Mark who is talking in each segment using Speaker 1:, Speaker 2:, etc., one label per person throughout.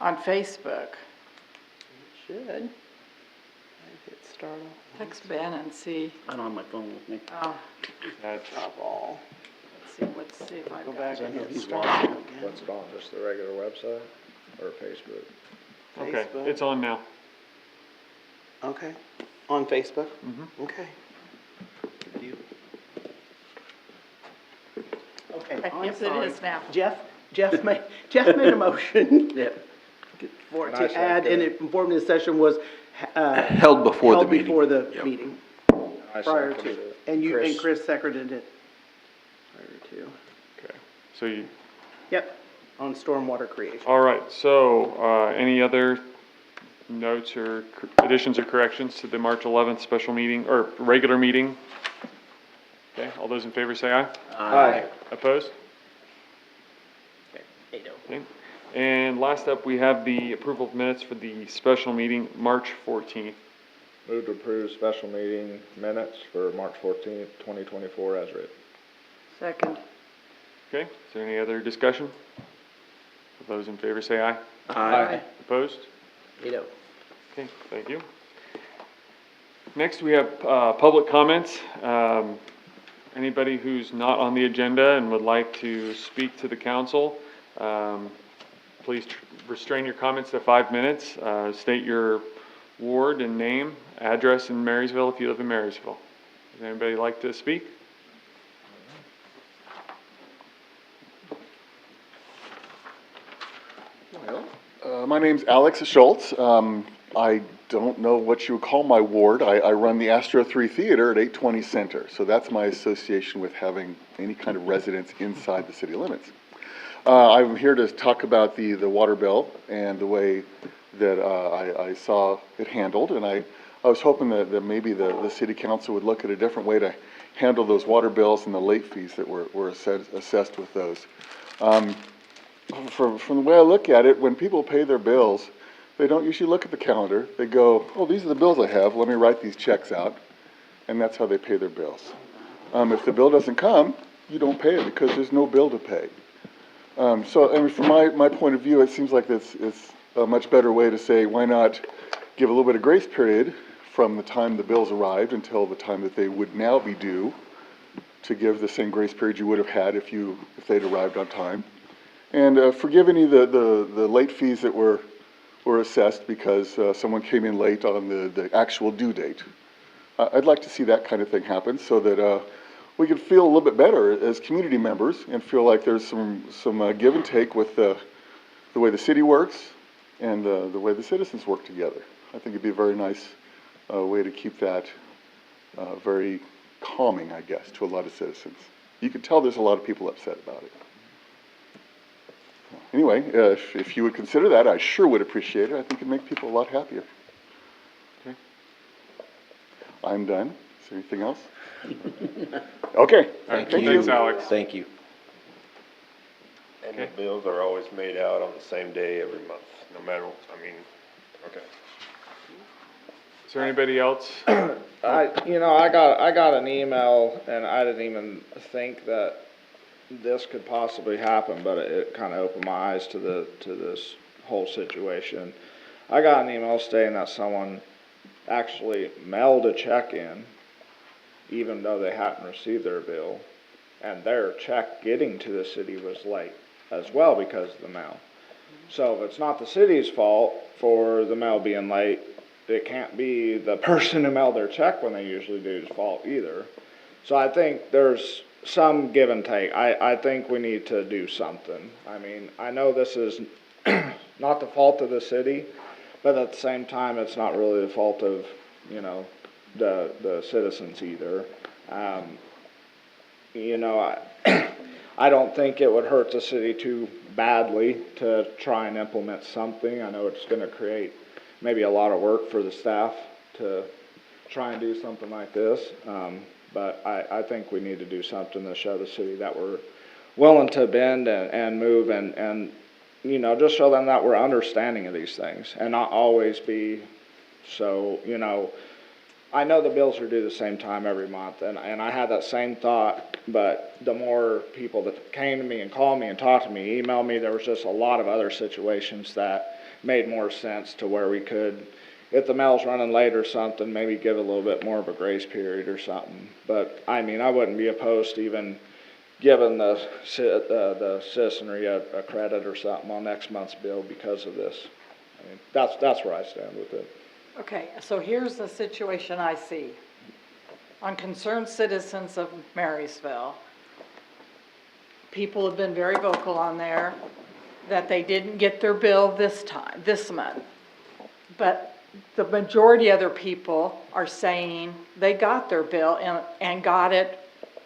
Speaker 1: on Facebook.
Speaker 2: Should. Hit start off.
Speaker 1: Text Ben and see.
Speaker 2: I don't have my phone with me.
Speaker 1: Oh,
Speaker 3: That's
Speaker 2: Stop all.
Speaker 1: let's see if I
Speaker 2: Go
Speaker 1: got
Speaker 2: back
Speaker 1: it.
Speaker 2: and hit
Speaker 4: He's
Speaker 2: start
Speaker 4: watching.
Speaker 2: again.
Speaker 4: What's it on, just the regular website or Facebook?
Speaker 3: okay.
Speaker 2: Facebook.
Speaker 3: It's on now.
Speaker 2: Okay. On Facebook?
Speaker 3: Mm-hmm.
Speaker 2: Okay. Good deal. Okay,
Speaker 1: Okay,
Speaker 2: I'm
Speaker 1: yes, it
Speaker 2: sorry.
Speaker 1: is now.
Speaker 2: Jeff made a motion for it
Speaker 4: And I
Speaker 2: to add,
Speaker 4: second
Speaker 2: and
Speaker 4: it.
Speaker 2: inform the session was
Speaker 5: Held before the meeting.
Speaker 2: before the
Speaker 5: Yep.
Speaker 2: meeting.
Speaker 4: I
Speaker 2: Prior
Speaker 4: seconded
Speaker 2: to,
Speaker 4: it.
Speaker 2: and Chris seconded it. Prior to,
Speaker 3: Okay. So you,
Speaker 2: yep, on stormwater creation.
Speaker 3: all right. So, any other notes or additions or corrections to the March 11th special meeting or regular meeting? Okay. All those in favor say aye.
Speaker 4: Aye.
Speaker 3: Opposed?
Speaker 2: Okay, 8-0.
Speaker 3: Okay. And last up, we have the approval of minutes for the special meeting, March 14th.
Speaker 4: Move to approve special meeting minutes for March 14th, 2024 as written.
Speaker 1: Second.
Speaker 3: Okay. Is there any other discussion? Those in favor say aye.
Speaker 2: Aye.
Speaker 3: Opposed?
Speaker 2: 8-0.
Speaker 3: Okay, thank you. Next, we have public comments. Anybody who's not on the agenda and would like to speak to the council, please restrain your comments to 5 minutes. State your ward and name, address in Marysville if you live in Marysville. Does anybody like to speak?
Speaker 6: My name's Alex Schultz. I don't know what you would call my ward. I run the Astro 3 Theater at 820 Center, so that's my association with having any kind of residence inside the city limits. I'm here to talk about the water bill and the way that I saw it handled, and I was hoping that maybe the city council would look at a different way to handle those water bills and the late fees that were assessed with those. From the way I look at it, when people pay their bills, they don't usually look at the calendar. They go, oh, these are the bills I have, let me write these checks out. And that's how they pay their bills. If the bill doesn't come, you don't pay it because there's no bill to pay. So, I mean, from my point of view, it seems like it's a much better way to say, why not give a little bit of grace period from the time the bills arrived until the time that they would now be due, to give the same grace period you would have had if they'd arrived on time. And forgive any of the late fees that were assessed because someone came in late on the actual due date. I'd like to see that kind of thing happen so that we could feel a little bit better as community members and feel like there's some give and take with the way the city works and the way the citizens work together. I think it'd be a very nice way to keep that very calming, I guess, to a lot of citizens. You can tell there's a lot of people upset about it. Anyway, if you would consider that, I sure would appreciate it. I think it'd make people a lot happier. Okay. I'm done. Is there anything else? Okay.
Speaker 3: All right,
Speaker 6: Thank
Speaker 3: thanks,
Speaker 6: you.
Speaker 3: Alex.
Speaker 5: Thank you.
Speaker 7: And the
Speaker 3: Okay.
Speaker 7: bills are always made out on the same day every month, no matter, okay.
Speaker 3: Is there anybody else?
Speaker 4: I got an email and I didn't even think that this could possibly happen, but it kind of opened my eyes to this whole situation. I got an email stating that someone actually mailed a check in, even though they hadn't received their bill, and their check getting to the city was late as well because of the mail. So if it's not the city's fault for the mail being late, it can't be the person who mailed their check when they usually do's fault either. So I think there's some give and take. I think we need to do something. I mean, I know this is not the fault of the city, but at the same time, it's not really the fault of, the citizens either. I don't think it would hurt the city too badly to try and implement something. I know it's gonna create maybe a lot of work for the staff to try and do something like this. But I think we need to do something to show the city that we're willing to bend and move and just show them that we're understanding of these things and not always be so, I know the bills are due the same time every month, and I had that same thought, but the more people that came to me and called me and talked to me, emailed me, there was just a lot of other situations that made more sense to where we could, if the mail's running late or something, maybe give a little bit more of a grace period or something. But, I mean, I wouldn't be opposed to even giving the citizenry a credit or something on next month's bill because of this. I mean, that's where I stand with it.
Speaker 1: Okay, so here's the situation I see. On concerned citizens of Marysville, people have been very vocal on there that they didn't get their bill this month. But the majority of other people are saying they got their bill and got it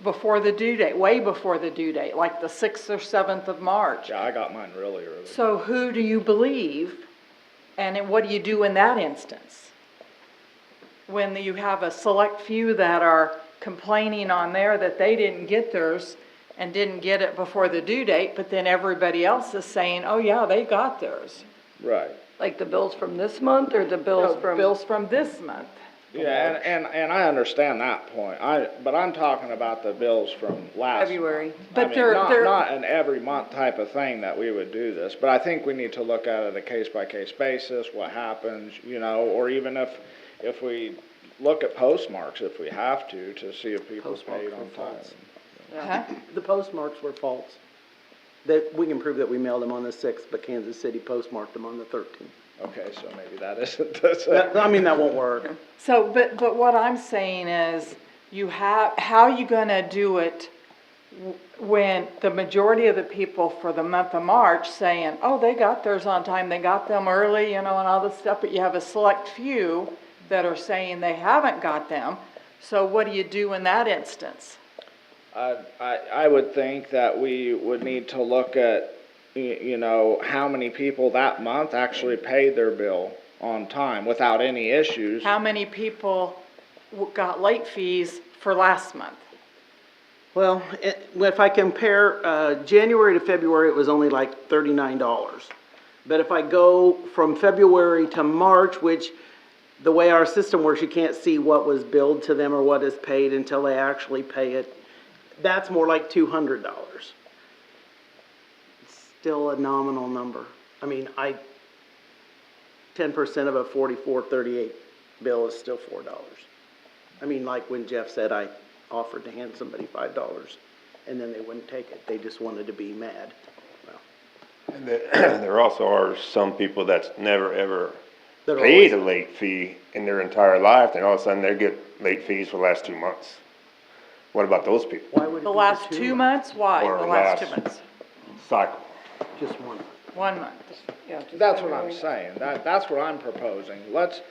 Speaker 1: before the due date, way before the due date, like the 6th or 7th of March.
Speaker 4: Yeah, I got mine really early.
Speaker 1: So who do you believe, and what do you do in that instance? When you have a select few that are complaining on there that they didn't get theirs and didn't get it before the due date, but then everybody else is saying, oh yeah, they got theirs.
Speaker 4: Right.
Speaker 2: Like the bills from this month or the bills
Speaker 1: No,
Speaker 2: from?
Speaker 1: bills from this month.
Speaker 4: Yeah, and I understand that point. But I'm talking about the bills from last
Speaker 2: February.
Speaker 4: month.
Speaker 1: But
Speaker 4: I mean,
Speaker 1: they're-
Speaker 4: not an every month type of thing that we would do this, but I think we need to look at it a case by case basis, what happens, or even if we look at postmarks, if we have to see if people
Speaker 2: Postmarks
Speaker 4: paid on
Speaker 2: were
Speaker 4: time.
Speaker 2: false.
Speaker 1: Huh?
Speaker 2: The postmarks were false. That, we can prove that we mailed them on the 6th, but Kansas City postmarked them on the 13th.
Speaker 4: Okay, so maybe that isn't the
Speaker 2: I mean, that won't work.
Speaker 1: So, but what I'm saying is, how are you gonna do it when the majority of the people for the month of March saying, oh, they got theirs on time, they got them early, and all this stuff, but you have a select few that are saying they haven't got them, so what do you do in that instance?
Speaker 4: I would think that we would need to look at, how many people that month actually paid their bill on time without any issues.
Speaker 1: How many people got late fees for last month?
Speaker 2: Well, if I compare, January to February, it was only like $39. But if I go from February to March, which the way our system works, you can't see what was billed to them or what is paid until they actually pay it. That's more like $200. It's still a nominal number. I mean, 10% of a $44.38 bill is still $4. I mean, like when Jeff said I offered to hand somebody $5 and then they wouldn't take it. They just wanted to be mad. Well,
Speaker 7: And there also are some people that's never ever
Speaker 2: they're
Speaker 7: paid
Speaker 2: always-
Speaker 7: a late fee in their entire life, and all of a sudden they get late fees for the last 2 months. What about those people?
Speaker 2: Why would it
Speaker 1: The
Speaker 2: be
Speaker 1: last
Speaker 2: for
Speaker 1: 2 months? Why
Speaker 7: Or
Speaker 1: the last 2
Speaker 7: last-
Speaker 1: months?
Speaker 7: Cycle.
Speaker 2: Just one.
Speaker 1: 1 month.
Speaker 4: That's what I'm saying. That's what I'm proposing. Let's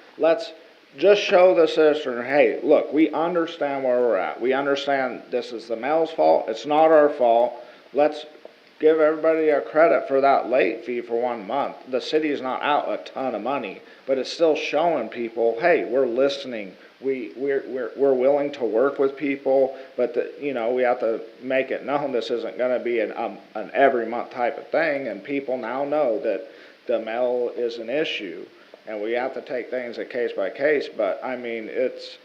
Speaker 4: just show the citizen, hey, look, we understand where we're at. We understand this is the mail's fault. It's not our fault. Let's give everybody a credit for that late fee for 1 month. The city's not out a ton of money, but it's still showing people, hey, we're listening. We're willing to work with people, but we have to make it known this isn't gonna be an every month type of thing, and people now know that the mail is an issue, and we have to take things a case by case, but I mean, it's,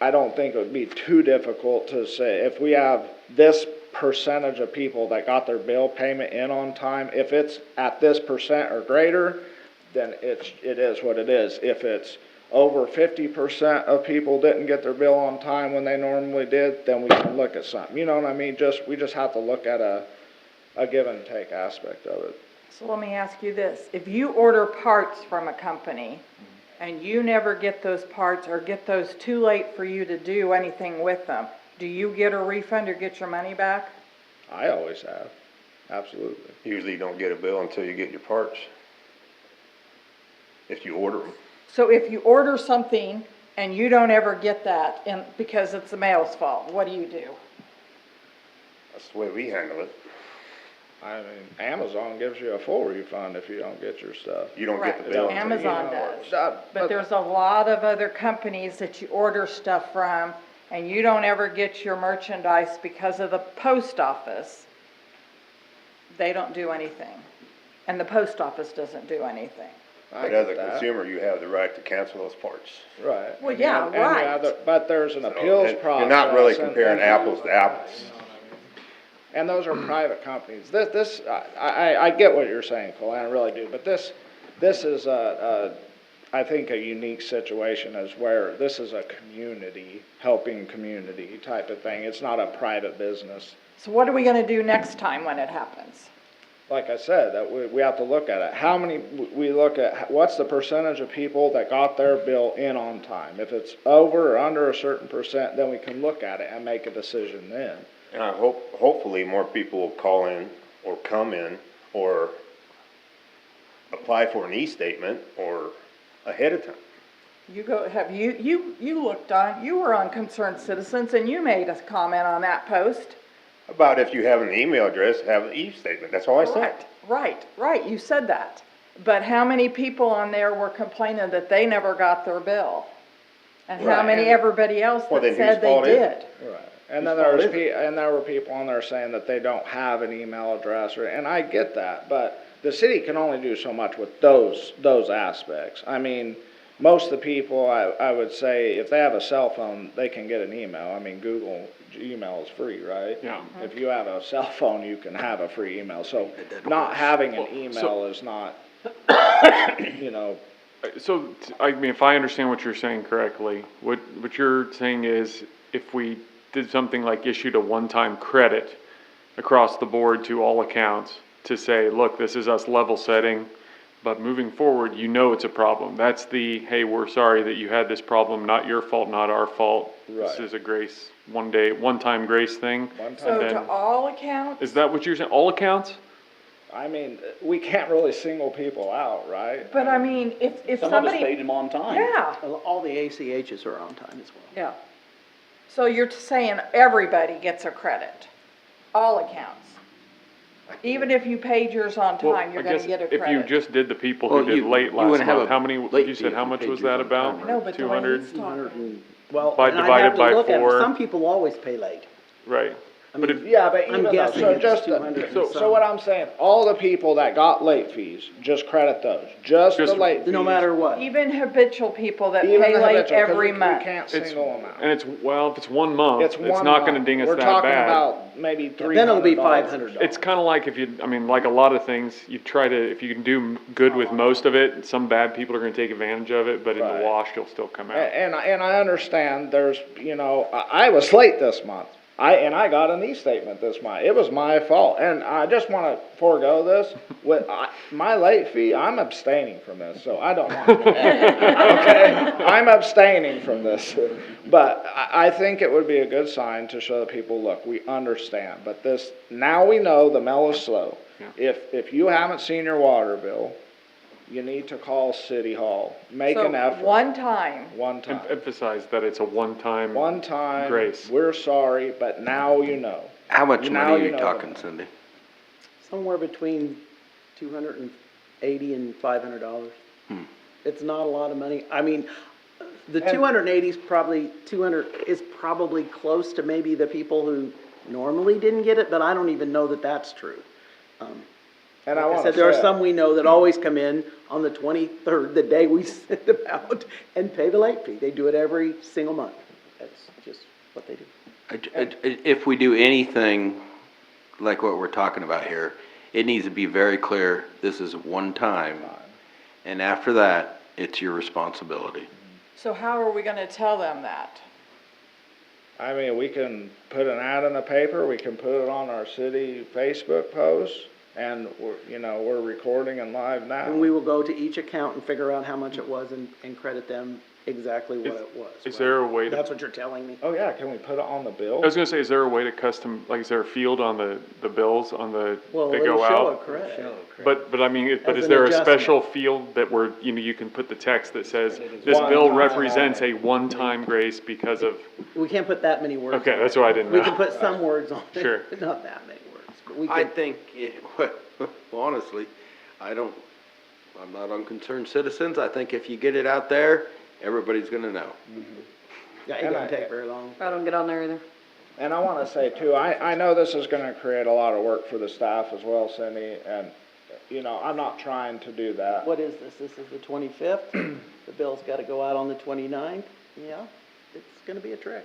Speaker 4: I don't think it would be too difficult to say, if we have this percentage of people that got their bill payment in on time, if it's at this percent or greater, then it is what it is. If it's over 50% of people didn't get their bill on time when they normally did, then we can look at something. You know what I mean? We just have to look at a give and take aspect of it.
Speaker 1: So let me ask you this, if you order parts from a company and you never get those parts or get those too late for you to do anything with them, do you get a refund or get your money back?
Speaker 4: I always have, absolutely.
Speaker 7: Usually you don't get a bill until you get your parts. If you order them.
Speaker 1: So if you order something and you don't ever get that because it's the mail's fault, what do you do?
Speaker 7: That's the way we handle it.
Speaker 4: I mean, Amazon gives you a full refund if you don't get your stuff.
Speaker 7: You don't get the
Speaker 1: Correct.
Speaker 7: bill.
Speaker 1: Amazon does. But there's a lot of other companies that you order stuff from and you don't ever get your merchandise because of the post office. They don't do anything. And the post office doesn't do anything.
Speaker 7: But as a consumer, you have the right to cancel those parts.
Speaker 4: Right.
Speaker 1: Well,
Speaker 4: And you
Speaker 1: yeah,
Speaker 4: have- and you have
Speaker 1: right.
Speaker 4: the- But there's an
Speaker 7: So,
Speaker 4: appeals
Speaker 7: and
Speaker 4: process.
Speaker 7: You're not really
Speaker 4: and-
Speaker 7: comparing apples to apples.
Speaker 4: And those are private companies. I get what you're saying, Cole, I really do, but this is I think a unique situation is where this is a community, helping community type of thing. It's not a private business.
Speaker 1: So what are we gonna do next time when it happens?
Speaker 4: Like I said, that we have to look at it. How many, we look at, what's the percentage of people that got their bill in on time? If it's over or under a certain percent, then we can look at it and make a decision then.
Speaker 7: And I hopefully more people will call in or come in or apply for an e-statement or ahead of time.
Speaker 1: You go, you looked on, you were on Concerned Citizens and you made a comment on that post.
Speaker 7: About if you have an email address, have an e-statement, that's all I said.
Speaker 1: Right, you said that. But how many people on there were complaining that they never got their bill? And how
Speaker 7: Right,
Speaker 1: many
Speaker 7: and-
Speaker 1: everybody else
Speaker 7: Well,
Speaker 1: that
Speaker 7: then whose
Speaker 1: said they
Speaker 7: fault is
Speaker 1: did?
Speaker 7: it?
Speaker 4: Right. And then there were people on there saying that they don't have an email address, and I get that, but the city can only do so much with those aspects. I mean, most of the people, I would say, if they have a cell phone, they can get an email. I mean, Google email is free, right?
Speaker 3: Yeah.
Speaker 4: If you have a cell phone, you can have a free email, so not having an email is not, you know,
Speaker 3: So, I mean, if I understand what you're saying correctly, what you're saying is if we did something like issued a one-time credit across the board to all accounts to say, look, this is us level setting, but moving forward, you know it's a problem. That's the, hey, we're sorry that you had this problem, not your fault, not our fault. This
Speaker 4: Right.
Speaker 3: is a grace, one-time grace thing.
Speaker 4: one time.
Speaker 1: So
Speaker 3: And
Speaker 1: to
Speaker 3: then-
Speaker 1: all accounts?
Speaker 3: Is that what you're saying? All accounts?
Speaker 4: I mean, we can't really single people out, right?
Speaker 1: But I mean, if
Speaker 8: Some of us
Speaker 1: somebody.
Speaker 8: paid them on time.
Speaker 1: Yeah,
Speaker 2: All the ACHs are on time as well.
Speaker 1: yeah. So you're saying everybody gets a credit, all accounts? Even if you paid yours on
Speaker 3: Well,
Speaker 1: time, you're
Speaker 3: I
Speaker 1: gonna
Speaker 3: guess
Speaker 1: get a
Speaker 3: if you
Speaker 1: credit?
Speaker 3: just did the people who
Speaker 5: Well,
Speaker 3: did
Speaker 5: you-
Speaker 3: late
Speaker 5: you
Speaker 3: last
Speaker 5: wouldn't have
Speaker 3: month,
Speaker 5: a
Speaker 3: how many,
Speaker 5: late
Speaker 3: you
Speaker 5: fee
Speaker 3: said,
Speaker 5: if
Speaker 3: how
Speaker 5: you
Speaker 3: much
Speaker 5: paid
Speaker 3: was
Speaker 5: yours
Speaker 3: that
Speaker 5: on
Speaker 3: about?
Speaker 5: time.
Speaker 1: No, but the way
Speaker 3: 200?
Speaker 1: he's talking.
Speaker 2: Well,
Speaker 3: By-
Speaker 2: and I'd
Speaker 3: divided
Speaker 2: have to
Speaker 3: by
Speaker 2: look at it.
Speaker 3: 4.
Speaker 2: Some people always pay late.
Speaker 3: Right.
Speaker 2: I
Speaker 3: But
Speaker 2: mean,
Speaker 3: if,
Speaker 4: Yeah, but
Speaker 2: I'm
Speaker 4: even though,
Speaker 2: guessing
Speaker 4: so
Speaker 2: it's
Speaker 4: just,
Speaker 2: 200 and
Speaker 4: so
Speaker 2: some.
Speaker 4: what I'm saying, all the people that got late fees, just credit those, just the
Speaker 3: Just-
Speaker 4: late fees.
Speaker 2: No matter what.
Speaker 1: Even habitual people that
Speaker 4: Even
Speaker 1: pay
Speaker 4: the
Speaker 1: late
Speaker 4: habitual, 'cause
Speaker 1: every
Speaker 4: we
Speaker 1: month.
Speaker 4: can't
Speaker 3: It's,
Speaker 4: single them out.
Speaker 3: and it's, well, if it's 1 month,
Speaker 4: It's
Speaker 3: it's
Speaker 4: one
Speaker 3: not gonna
Speaker 4: month.
Speaker 3: ding us
Speaker 4: We're
Speaker 3: that
Speaker 4: talking
Speaker 3: bad.
Speaker 4: about maybe $300.
Speaker 2: Then it'll be $500.
Speaker 3: It's kinda like if you, I mean, like a lot of things, you try to, if you can do good with most of it, some bad people are gonna take advantage of it, but in
Speaker 4: Right.
Speaker 3: the wash, you'll still come out.
Speaker 4: And I understand there's, you know, I was late this month. And I got an e-statement this month. It was my fault. And I just wanna forego this. My late fee, I'm abstaining from this, so I don't want to. Okay? I'm abstaining from this. But I think it would be a good sign to show the people, look, we understand, but this, now we know the mail is slow.
Speaker 3: Yeah.
Speaker 4: If you haven't seen your water bill, you need to call City Hall. Make an effort.
Speaker 1: So, one time,
Speaker 4: One time.
Speaker 3: Emphasize that it's a one-time.
Speaker 4: One time,
Speaker 3: Grace.
Speaker 4: we're sorry, but now you know.
Speaker 5: How much
Speaker 4: Now
Speaker 5: money are
Speaker 4: you
Speaker 5: you
Speaker 4: know
Speaker 5: talking,
Speaker 4: that.
Speaker 5: Cindy?
Speaker 2: Somewhere between $280 and $500. It's not a lot of money. I mean, the
Speaker 4: And-
Speaker 2: 280 is probably, 200 is probably close to maybe the people who normally didn't get it, but I don't even know that that's true.
Speaker 4: And I
Speaker 2: Like I
Speaker 4: wanna
Speaker 2: said, there are
Speaker 4: say,
Speaker 2: some we know that always come in on the 23rd, the day we send them out, and pay the late fee. They do it every single month. That's just what they do.
Speaker 5: If we do anything like what we're talking about here, it needs to be very clear, this is one time, and after that, it's your responsibility.
Speaker 1: so how are we gonna tell them that?
Speaker 4: I mean, we can put an ad in the paper, we can put it on our city Facebook post, and we're recording and live now.
Speaker 2: And we will go to each account and figure out how much it was and credit them exactly what it was.
Speaker 3: Is
Speaker 2: right?
Speaker 3: there a way to,
Speaker 2: That's what you're telling me?
Speaker 4: Oh, yeah, can we put it on the bill?
Speaker 3: I was gonna say, is there a way to custom, like, is there a field on the bills on the,
Speaker 2: Well,
Speaker 3: that
Speaker 2: it'll
Speaker 3: go
Speaker 2: show a
Speaker 3: out?
Speaker 2: credit.
Speaker 3: But I mean, but
Speaker 2: As
Speaker 3: is
Speaker 2: an
Speaker 3: there a
Speaker 2: adjustment.
Speaker 3: special field that where, you can put the text that says, this
Speaker 4: One
Speaker 3: bill
Speaker 4: time
Speaker 3: represents
Speaker 4: only.
Speaker 3: a one-time grace because of,
Speaker 2: We can't put that many words.
Speaker 3: okay,
Speaker 2: on
Speaker 3: that's
Speaker 2: it.
Speaker 3: what I didn't
Speaker 2: We
Speaker 3: know.
Speaker 2: can put some words on it.
Speaker 3: Sure.
Speaker 2: but not that many words. But we
Speaker 5: I
Speaker 2: can,
Speaker 5: think, honestly, I'm not on Concerned Citizens, I think if you get it out there, everybody's gonna know.
Speaker 2: yeah, it
Speaker 4: And
Speaker 2: doesn't take very long.
Speaker 9: I don't get on there either.
Speaker 4: And I wanna say too, I know this is gonna create a lot of work for the staff as well, Cindy, and you know, I'm not trying to do that.
Speaker 2: What is this? This is the 25th. The bill's got to go out on the 29th. Yeah, it's going to be a trick.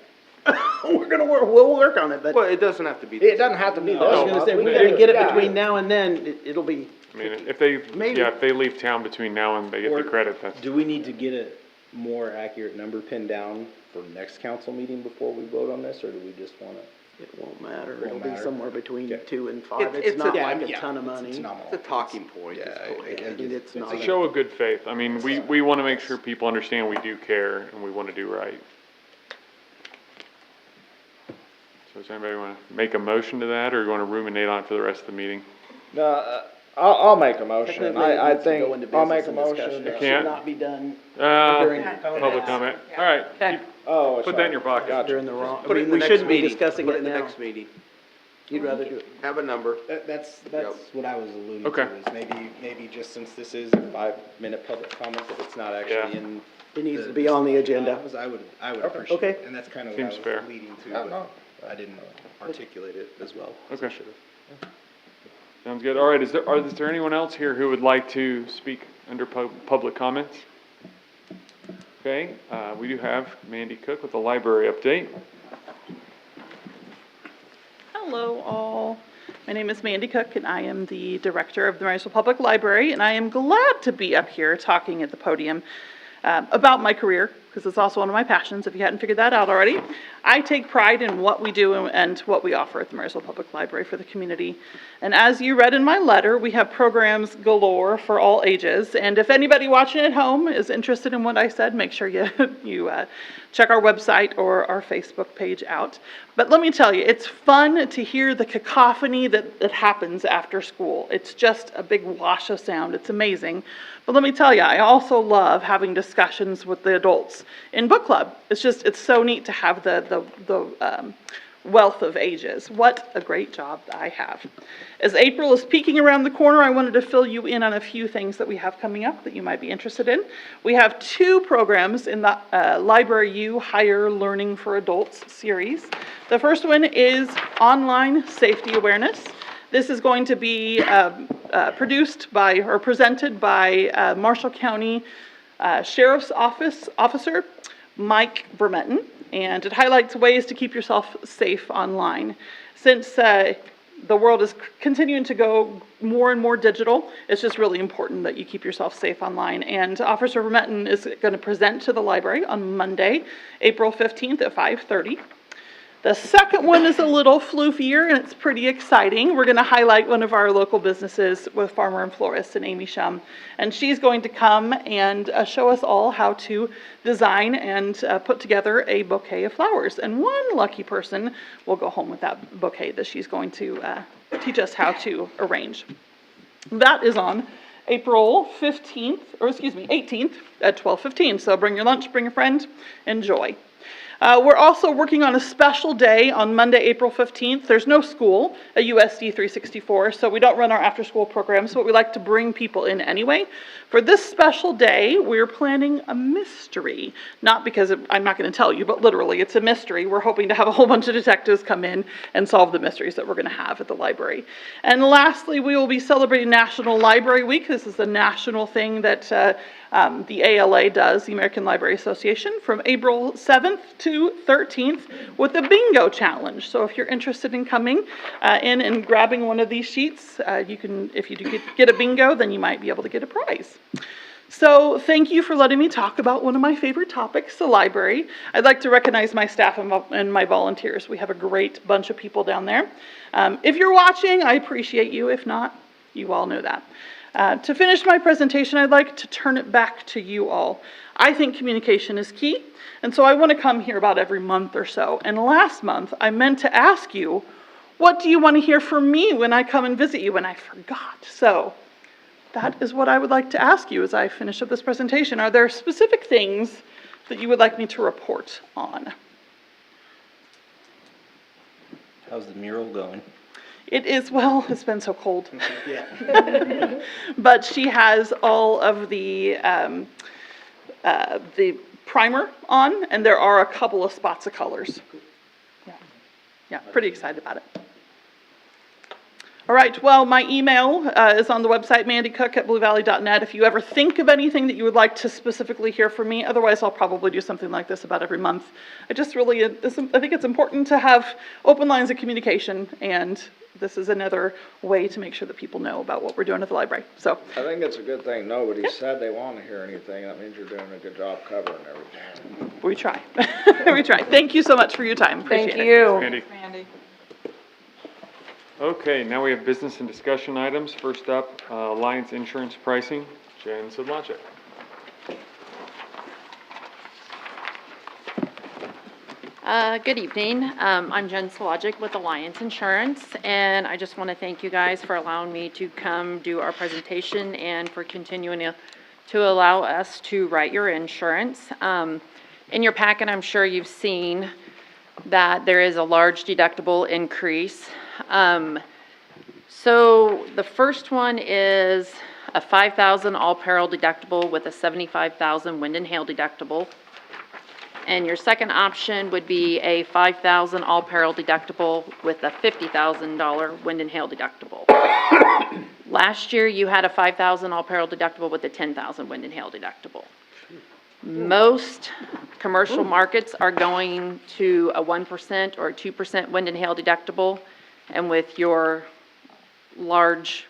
Speaker 2: We'll work on it, but
Speaker 5: Well, it doesn't have to be.
Speaker 4: It doesn't have to be
Speaker 2: I was
Speaker 4: this
Speaker 2: going to say,
Speaker 4: month.
Speaker 2: we
Speaker 4: can
Speaker 2: got to
Speaker 4: do
Speaker 2: get it
Speaker 4: yeah.
Speaker 2: between now and then. It'll be,
Speaker 3: I mean, if they,
Speaker 2: Maybe.
Speaker 3: yeah, if they leave town between now and they get the
Speaker 8: Or
Speaker 3: credit, that's,
Speaker 8: Do we need to get a more accurate number pinned down for next council meeting before we vote on this, or do we just wanna?
Speaker 2: it won't matter.
Speaker 8: Won't
Speaker 2: It'll be
Speaker 8: matter.
Speaker 2: somewhere between
Speaker 8: Okay.
Speaker 2: 2 and 5.
Speaker 5: It's
Speaker 2: It's not
Speaker 5: a-
Speaker 2: like a
Speaker 8: Yeah,
Speaker 2: ton of
Speaker 8: it's-
Speaker 2: money.
Speaker 8: It's nominal.
Speaker 5: It's a talking point.
Speaker 8: Yeah,
Speaker 2: It's not.
Speaker 3: a show of good faith. I mean, we want to make sure people understand we do care and we want to do right. So does anybody want to make a motion to that, or you want to ruminate on it for the rest of the meeting?
Speaker 4: No, I'll make a motion.
Speaker 2: Technically, it
Speaker 4: I
Speaker 2: needs to go into
Speaker 4: think, I'll make a
Speaker 2: business and discussion.
Speaker 4: motion.
Speaker 2: It should
Speaker 3: Can't?
Speaker 2: not be done
Speaker 3: Public
Speaker 2: during,
Speaker 3: comment. All right,
Speaker 1: Okay.
Speaker 4: Oh,
Speaker 3: put that in your pocket.
Speaker 4: Gotcha.
Speaker 2: during the wrong, I
Speaker 5: Put it
Speaker 2: mean,
Speaker 5: in the
Speaker 2: we
Speaker 5: next
Speaker 2: shouldn't be
Speaker 5: meeting.
Speaker 2: discussing
Speaker 5: Put
Speaker 2: it
Speaker 5: in the
Speaker 2: now.
Speaker 5: next meeting.
Speaker 2: You'd rather do it.
Speaker 5: Have a number.
Speaker 8: That's
Speaker 5: Yep.
Speaker 8: what I was alluding
Speaker 3: Okay.
Speaker 8: to, is maybe just since this is a 5-minute public comment, if it's not
Speaker 3: Yeah.
Speaker 8: actually in.
Speaker 2: It needs to be on the agenda.
Speaker 8: I would appreciate
Speaker 2: Okay.
Speaker 8: it, and that's kind of what I
Speaker 3: Seems
Speaker 8: was
Speaker 3: fair.
Speaker 8: leading to,
Speaker 4: Yeah, no.
Speaker 8: but I didn't articulate it as well as I
Speaker 3: Okay.
Speaker 8: should have.
Speaker 3: Sounds good. All right, is there anyone else here who would like to speak under public comments? Okay, we do have Mandy Cook with the library update.
Speaker 9: Hello, all. My name is Mandy Cook, and I am the director of the Marysville Public Library, and I am glad to be up here talking at the podium about my career, because it's also one of my passions, if you hadn't figured that out already. I take pride in what we do and what we offer at the Marysville Public Library for the community. And as you read in my letter, we have programs galore for all ages. And if anybody watching at home is interested in what I said, make sure you check our website or our Facebook page out. But let me tell you, it's fun to hear the cacophony that happens after school. It's just a big wash of sound. It's amazing. But let me tell you, I also love having discussions with the adults in book club. It's so neat to have the wealth of ages. What a great job I have. As April is peeking around the corner, I wanted to fill you in on a few things that we have coming up that you might be interested in. We have 2 programs in the Library U Higher Learning for Adults series. The first one is Online Safety Awareness. This is going to be produced by or presented by Marshall County Sheriff's Officer Mike Vermetten, and it highlights ways to keep yourself safe online. Since the world is continuing to go more and more digital, it's just really important that you keep yourself safe online. And Officer Vermetten is going to present to the library on Monday, April 15th at 5:30. The second one is a little floofier, and it's pretty exciting. We're going to highlight one of our local businesses with Farmer and Florist and Amy Shum. And she's going to come and show us all how to design and put together a bouquet of flowers. And one lucky person will go home with that bouquet that she's going to teach us how to arrange. That is on April 18th at 12:15. So bring your lunch, bring a friend, enjoy. We're also working on a special day on Monday, April 15th. There's no school at USD 364, so we don't run our after-school programs, but we like to bring people in anyway. For this special day, we're planning a mystery. Not because I'm not going to tell you, but literally it's a mystery. We're hoping to have a whole bunch of detectives come in and solve the mysteries that we're going to have at the library. And lastly, we will be celebrating National Library Week. This is the national thing that the ALA does, the American Library Association, from April 7th to 13th with a bingo challenge. So if you're interested in coming in and grabbing one of these sheets, you can, if you do get a bingo, then you might be able to get a prize. So thank you for letting me talk about one of my favorite topics, the library. I'd like to recognize my staff and my volunteers. We have a great bunch of people down there. If you're watching, I appreciate you. If not, you all know that. To finish my presentation, I'd like to turn it back to you all. I think communication is key, and so I want to come here about every month or so. And last month, I meant to ask you, what do you want to hear from me when I come and visit you? And I forgot. So that is what I would like to ask you as I finish up this presentation. Are there specific things that you would like me to report on?
Speaker 8: How's the mural going?
Speaker 9: It is, well, it's been so cold.
Speaker 8: Yeah.
Speaker 9: But she has all of the primer on, and there are a couple of spots of colors. Yeah, pretty excited about it. All right, well, my email is on the website, mandycook@bluevalley.net. If you ever think of anything that you would like to specifically hear from me, otherwise I'll probably do something like this about every month. I think it's important to have open lines of communication, and this is another way to make sure that people know about what we're doing at the library, so.
Speaker 4: I think it's a good thing nobody said they want to hear anything. That means you're doing a good job covering everything.
Speaker 9: We try. We try. Thank you so much for your time. Appreciate
Speaker 1: Thank
Speaker 9: it.
Speaker 1: you.
Speaker 3: Mandy.
Speaker 1: Mandy.
Speaker 3: Okay, now we have business and discussion items. First up, Alliance Insurance Pricing, Jen Sidlacek.
Speaker 10: Good evening. I'm Jen Sologic with Alliance Insurance, and I just want to thank you guys for allowing me to come do our presentation and for continuing to allow us to write your insurance. In your packet, I'm sure you've seen that there is a large deductible increase. So the first one is a $5,000 all-peril deductible with a $75,000 wind and hail deductible. And your second option would be a $5,000 all-peril deductible with a $50,000 wind and hail deductible. Last year, you had a $5,000 all-peril deductible with a $10,000 wind and hail deductible. Most commercial markets are going to a 1% or a 2% wind and hail deductible. And with your large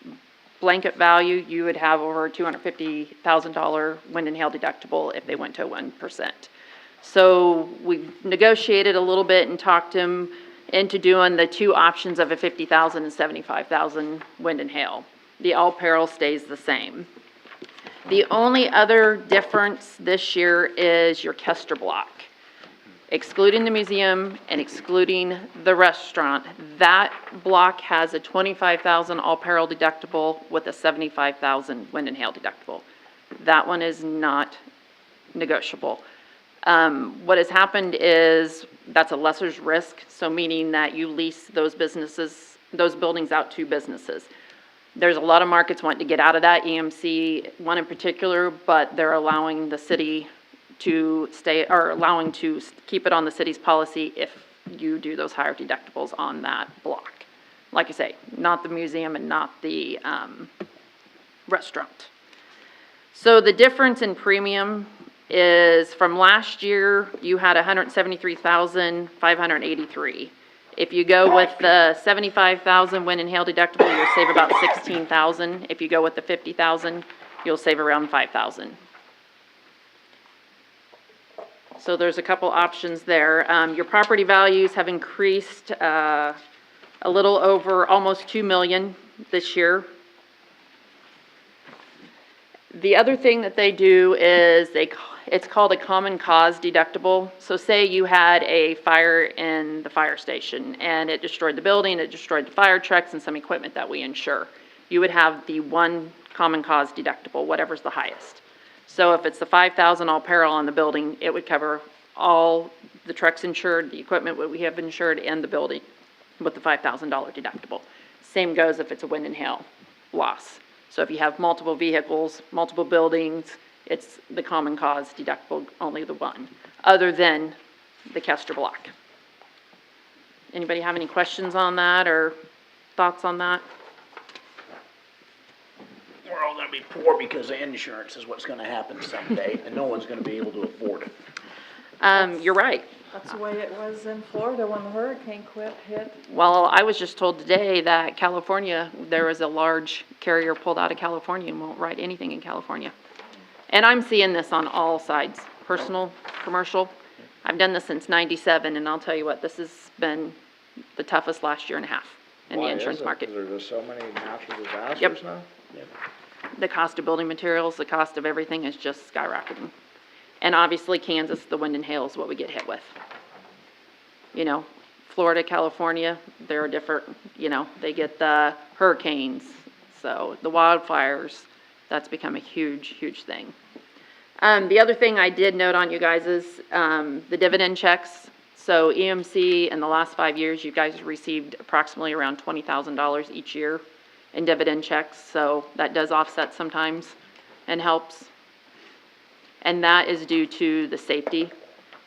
Speaker 10: blanket value, you would have over a $250,000 wind and hail deductible if they went to 1%. So we negotiated a little bit and talked him into doing the two options of a $50,000 and $75,000 wind and hail. The all peril stays the same. The only other difference this year is your Kester block. Excluding the museum and excluding the restaurant, that block has a $25,000 all peril deductible with a $75,000 wind and hail deductible. That one is not negotiable. What has happened is that's a lesser's risk, so meaning that you lease those buildings out to businesses. There's a lot of markets wanting to get out of that, EMC one in particular, but they're allowing the city to keep it on the city's policy if you do those higher deductibles on that block. Like I say, not the museum and not the restaurant. So the difference in premium is from last year, you had $173,583. If you go with the $75,000 wind and hail deductible, you'll save about $16,000. If you go with the $50,000, you'll save around $5,000. So there's a couple options there. Your property values have increased a little over almost $2 million this year. The other thing that they do is it's called a common cause deductible. So say you had a fire in the fire station and it destroyed the building, it destroyed the fire trucks and some equipment that we insure. You would have the one common cause deductible, whatever's the highest. So if it's the $5,000 all peril on the building, it would cover all the trucks insured, the equipment we have insured, and the building with the $5,000 deductible. Same goes if it's a wind and hail loss. So if you have multiple vehicles, multiple buildings, it's the common cause deductible, only the one, other than the Kester block. Anybody have any questions on that or thoughts on that?
Speaker 11: We're all gonna be poor because of insurance is what's gonna happen someday, and no one's gonna be able to afford it.
Speaker 10: You're right.
Speaker 1: That's the way it was in Florida when the hurricane hit.
Speaker 10: Well, I was just told today that California, there was a large carrier pulled out of California and won't write anything in California. And I'm seeing this on all sides, personal, commercial. I've done this since '97, and I'll tell you what, this has been the toughest last year and a half in the insurance market.
Speaker 4: Why is it? 'Cause there's just so many natural disasters
Speaker 10: Yep.
Speaker 4: now?
Speaker 10: The cost of building materials, the cost of everything is just skyrocketing. And obviously Kansas, the wind and hail is what we get hit with. You know, Florida, California, they're different, you know, they get the hurricanes, so the wildfires, that's become a huge, huge thing. The other thing I did note on you guys is the dividend checks. So EMC, in the last 5 years, you guys received approximately around $20,000 each year in dividend checks, so that does offset sometimes and helps. And that is due to the safety.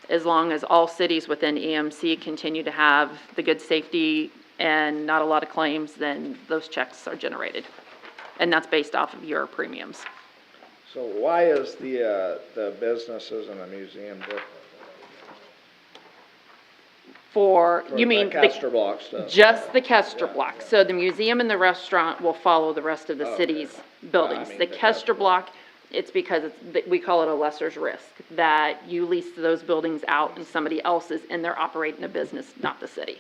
Speaker 10: As long as all cities within EMC continue to have the good safety and not a lot of claims, then those checks are generated. And that's based off of your premiums.
Speaker 4: So why is the businesses and the museum different?
Speaker 10: For,
Speaker 4: For
Speaker 10: you
Speaker 4: the
Speaker 10: mean,
Speaker 4: Castor block stuff?
Speaker 10: just the Kester block. So the museum and the restaurant will follow the rest of the
Speaker 4: Okay.
Speaker 10: city's buildings.
Speaker 4: mean
Speaker 10: The
Speaker 4: the
Speaker 10: Kester block, it's because we call it a lesser's risk, that you lease those buildings out and somebody else is in there operating a business, not the city.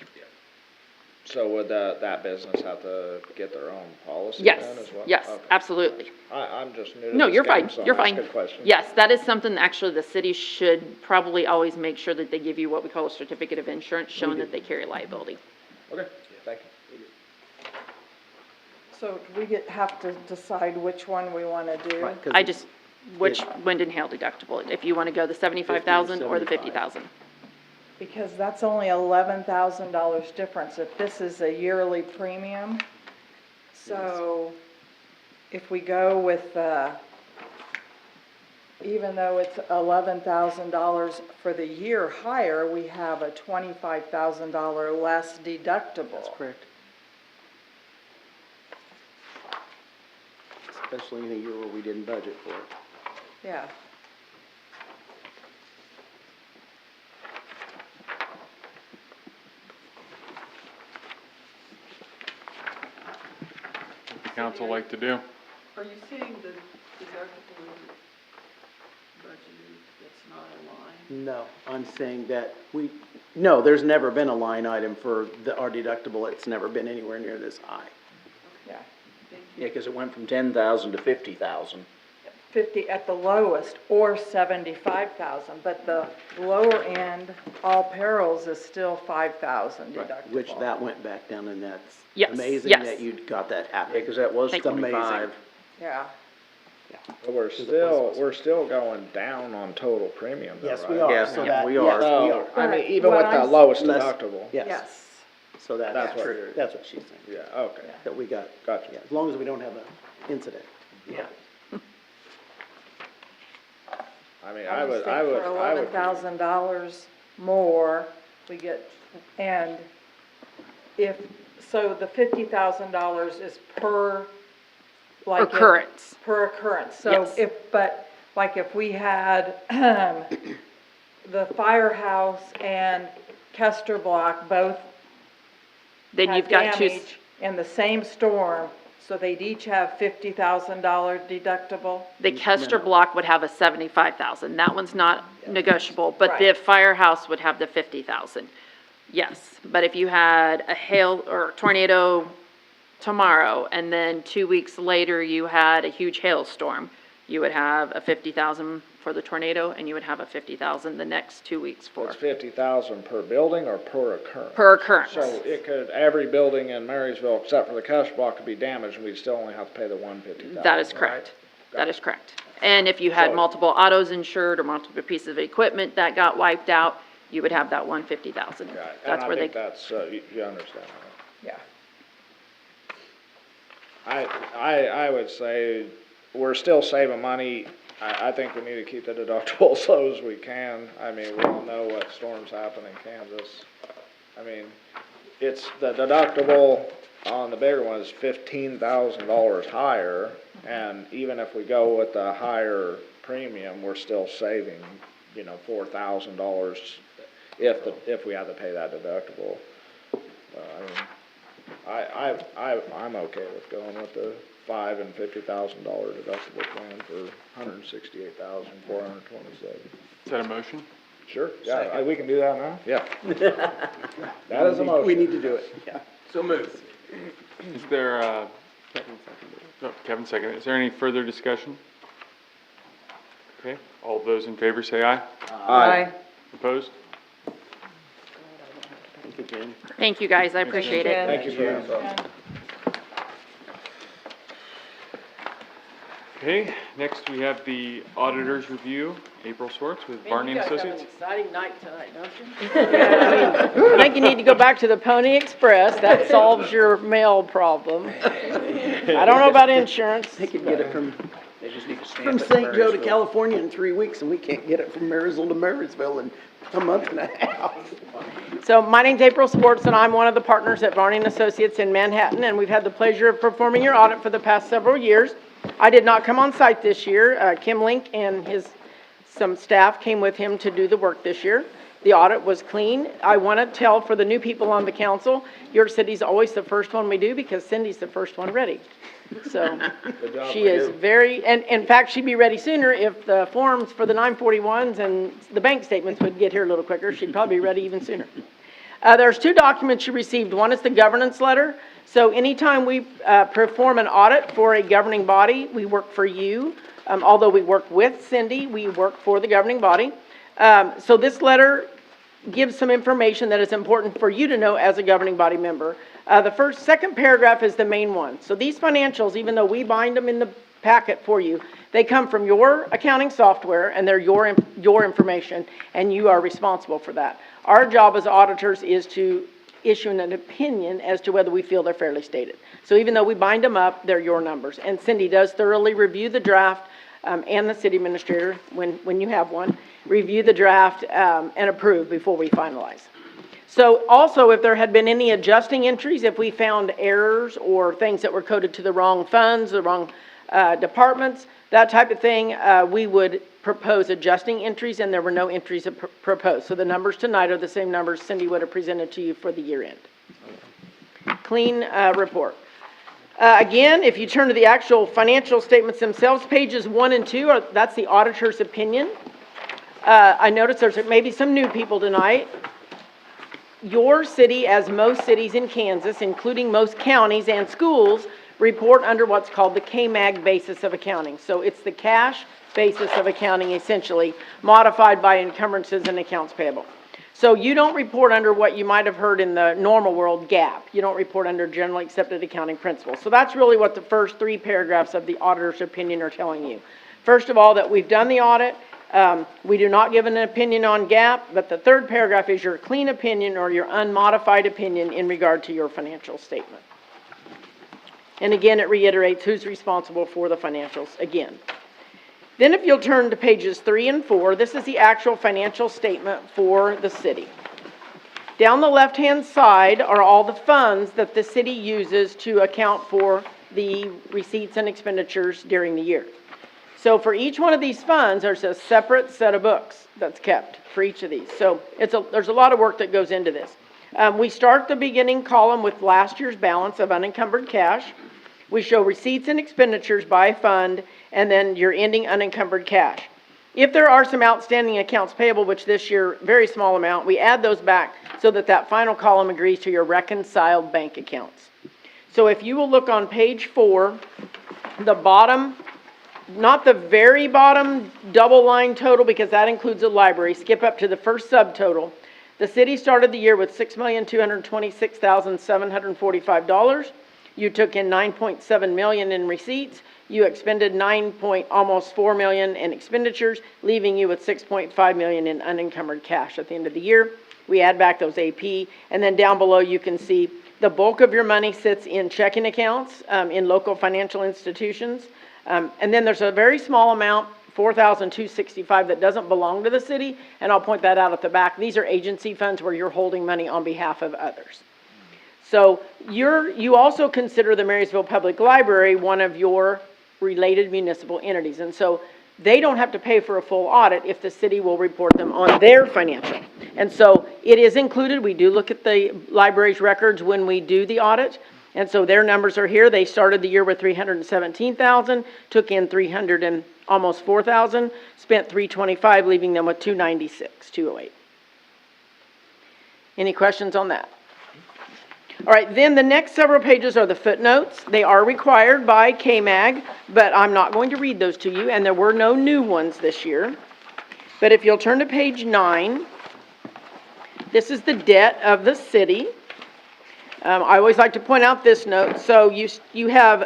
Speaker 4: So would that business have to get their own policy
Speaker 10: Yes,
Speaker 4: then as well?
Speaker 10: yes,
Speaker 4: Okay.
Speaker 10: absolutely.
Speaker 4: I'm just new to
Speaker 10: No,
Speaker 4: this
Speaker 10: you're
Speaker 4: game,
Speaker 10: fine,
Speaker 4: so
Speaker 10: you're
Speaker 4: I'm
Speaker 10: fine.
Speaker 4: asking questions.
Speaker 10: Yes, that is something, actually, the city should probably always make sure that they give you what we call a certificate of insurance, showing that they carry liability.
Speaker 4: Okay, thank you.
Speaker 1: So do we have to decide which one we want to do?
Speaker 8: Right, 'cause
Speaker 10: I
Speaker 8: it's-
Speaker 10: just, which wind and hail deductible, if you want to go the 75,000 or the 50,000.
Speaker 1: Because that's only $11,000 difference if this is a yearly premium. So if we go with, even though it's $11,000 for the year higher, we have a $25,000 less deductible.
Speaker 8: That's correct. Especially in a year where we didn't budget for it.
Speaker 1: Yeah.
Speaker 3: What the council like to do?
Speaker 1: Are you seeing the deductible budget that's not aligned?
Speaker 8: No, I'm saying that no, there's never been a line item for our deductible. It's never been anywhere near this high.
Speaker 1: Yeah.
Speaker 11: Yeah, because it went from 10,000 to 50,000.
Speaker 1: 50 at the lowest, or 75,000, but the lower end, all perils is still 5,000 deductible.
Speaker 8: Which that went back down, and that's
Speaker 10: Yes,
Speaker 8: amazing
Speaker 10: yes.
Speaker 8: that you got that
Speaker 11: Yeah,
Speaker 8: happen.
Speaker 11: because that was
Speaker 10: Thank you.
Speaker 11: 25.
Speaker 1: Yeah.
Speaker 4: But we're still going down on total premium though,
Speaker 8: Yes,
Speaker 4: right?
Speaker 8: we are.
Speaker 11: Yeah,
Speaker 8: So
Speaker 11: yeah,
Speaker 8: that,
Speaker 11: we
Speaker 8: yes,
Speaker 11: are.
Speaker 8: we
Speaker 4: So,
Speaker 8: are.
Speaker 4: I mean,
Speaker 1: But
Speaker 4: even
Speaker 1: what
Speaker 4: with the
Speaker 1: I'm-
Speaker 4: lowest
Speaker 8: Less-
Speaker 4: deductible?
Speaker 8: Yes,
Speaker 1: Yes.
Speaker 8: so
Speaker 4: That's what
Speaker 8: true.
Speaker 4: you're-
Speaker 8: That's what she's saying,
Speaker 4: Yeah, okay,
Speaker 8: that we got.
Speaker 4: Gotcha.
Speaker 8: Yeah, as long as we don't have an incident.
Speaker 11: Yeah.
Speaker 4: I mean,
Speaker 1: I
Speaker 4: I
Speaker 1: just
Speaker 4: would,
Speaker 1: think
Speaker 4: I would,
Speaker 1: for
Speaker 4: I would.
Speaker 1: $11,000 more, we get, and if, so the $50,000 is per, like. if-
Speaker 10: Occurrence.
Speaker 1: Per occurrence, so
Speaker 10: Yes.
Speaker 1: like if we had, the firehouse and Kester Block both
Speaker 10: Then
Speaker 1: had
Speaker 10: you've got two,
Speaker 1: damage in the same storm, so they'd each have $50,000 deductible?
Speaker 10: the Kester block would have a 75,000. That one's not negotiable, but the
Speaker 1: Right.
Speaker 10: firehouse would have the 50,000. Yes, but if you had a hail or tornado tomorrow, and then 2 weeks later you had a huge hailstorm, you would have a 50,000 for the tornado, and you would have a 50,000 the next 2 weeks for,
Speaker 4: It's 50,000 per building or per occurrence?
Speaker 10: per occurrence.
Speaker 4: So it could, every building in Marysville except for the cash block could be damaged and we'd still only have to pay the 150,000.
Speaker 10: That is correct. That is correct. And if you had
Speaker 4: So-
Speaker 10: multiple autos insured or multiple pieces of equipment that got wiped out, you would have that 150,000.
Speaker 4: Right, and
Speaker 10: That's
Speaker 4: I
Speaker 10: where they,
Speaker 4: think that's, you understand that.
Speaker 1: Yeah.
Speaker 4: I would say we're still saving money. I think we need to keep the deductible as low as we can. I mean, we all know what storms happen in Kansas. I mean, it's, the deductible on the bigger one is $15,000 higher, and even if we go with the higher premium, we're still saving, you know, $4,000 if we have to pay that deductible. I mean, I'm okay with going with the $5,000 and $50,000 deductible plan for $168,427.
Speaker 3: Is that a motion?
Speaker 4: Sure, yeah, we can do that now? Yeah. That is a motion.
Speaker 8: We need to do it, yeah.
Speaker 11: So moved.
Speaker 3: Is there, Kevin seconded. Is there any further discussion? Okay, all those in favor say aye.
Speaker 4: Aye.
Speaker 3: Opposed?
Speaker 8: Thank you, Jen.
Speaker 10: thank you, guys, I appreciate it.
Speaker 4: Thank you for your info.
Speaker 3: Okay, next we have the auditor's review, April Swartz with Barney and Associates.
Speaker 12: Exciting night tonight, don't you? I think you need to go back to the Pony Express. That solves your mail problem. I don't know about insurance.
Speaker 8: They could get it from
Speaker 11: They just need to stamp
Speaker 8: From
Speaker 11: it in
Speaker 8: St. Joe to
Speaker 11: Marysville.
Speaker 8: California in 3 weeks, and we can't get it from Marysville to Marysville in a month and a half.
Speaker 12: So my name's April Sports, and I'm one of the partners at Varney & Associates in Manhattan, and we've had the pleasure of performing your audit for the past several years. I did not come on site this year. Kim Link and some staff came with him to do the work this year. The audit was clean. I want to tell for the new people on the council, your city's always the first one we do because Cindy's the first one ready. So she is very, and in fact, she'd be ready sooner if the forms for the 941s and the bank statements would get here a little quicker. She'd probably be ready even sooner. There's 2 documents you received. One is the governance letter. So anytime we perform an audit for a governing body, we work for you. Although we work with Cindy, we work for the governing body. So this letter gives some information that is important for you to know as a governing body member. The second paragraph is the main one. So these financials, even though we bind them in the packet for you, they come from your accounting software and they're your information, and you are responsible for that. Our job as auditors is to issue an opinion as to whether we feel they're fairly stated. So even though we bind them up, they're your numbers. And Cindy does thoroughly review the draft, and the city administrator, when you have one, review the draft and approve before we finalize. So also, if there had been any adjusting entries, if we found errors or things that were coded to the wrong funds, the wrong departments, that type of thing, we would propose adjusting entries, and there were no entries proposed. So the numbers tonight are the same numbers Cindy would have presented to you for the year end. Clean report. Again, if you turn to the actual financial statements themselves, pages 1 and 2, that's the auditor's opinion. I noticed there's maybe some new people tonight. Your city, as most cities in Kansas, including most counties and schools, report under what's called the KMAG basis of accounting. So it's the cash basis of accounting, essentially, modified by encumbrances and accounts payable. So you don't report under what you might have heard in the normal world, GAAP. You don't report under generally accepted accounting principles. So that's really what the first 3 paragraphs of the auditor's opinion are telling you. First of all, that we've done the audit. We do not give an opinion on GAAP, but the 3rd paragraph is your clean opinion or your unmodified opinion in regard to your financial statement. And again, it reiterates who's responsible for the financials again. Then if you'll turn to pages 3 and 4, this is the actual financial statement for the city. Down the left-hand side are all the funds that the city uses to account for the receipts and expenditures during the year. So for each one of these funds, there's a separate set of books that's kept for each of these. So there's a lot of work that goes into this. We start the beginning column with last year's balance of unencumbered cash. We show receipts and expenditures by fund, and then your ending unencumbered cash. If there are some outstanding accounts payable, which this year, very small amount, we add those back so that that final column agrees to your reconciled bank accounts. So if you will look on page 4, the bottom, not the very bottom double line total, because that includes the library, skip up to the first subtotal. The city started the year with $6,226,745. You took in $9.7 million in receipts. You expended almost $4 million in expenditures, leaving you with $6.5 million in unencumbered cash at the end of the year. We add back those AP, and then down below you can see the bulk of your money sits in checking accounts in local financial institutions. And then there's a very small amount, $4,265, that doesn't belong to the city, and I'll point that out at the back. These are agency funds where you're holding money on behalf of others. So you also consider the Marysville Public Library one of your related municipal entities, and so they don't have to pay for a full audit if the city will report them on their financial. And so it is included. We do look at the library's records when we do the audit, and so their numbers are here. They started the year with $317,000, took in almost $4,000, spent $325,000, leaving them with $296,208. Any questions on that? All right, then the next several pages are the footnotes. They are required by KMAG, but I'm not going to read those to you, and there were no new ones this year. But if you'll turn to page 9, this is the debt of the city. I always like to point out this note. So you have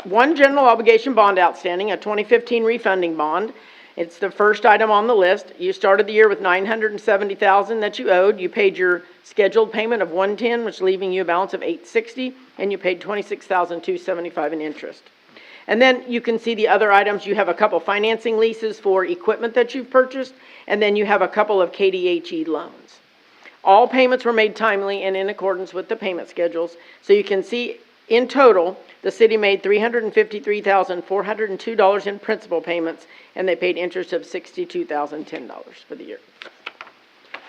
Speaker 12: one general obligation bond outstanding, a 2015 refunding bond. It's the first item on the list. You started the year with $970,000 that you owed. You paid your scheduled payment of $110,000, which is leaving you a balance of $860,000, and you paid $26,275 in interest. And then you can see the other items. You have a couple financing leases for equipment that you've purchased, and then you have a couple of KDHE loans. All payments were made timely and in accordance with the payment schedules. So you can see, in total, the city made $353,402 in principal payments, and they paid interest of $62,010 for the year.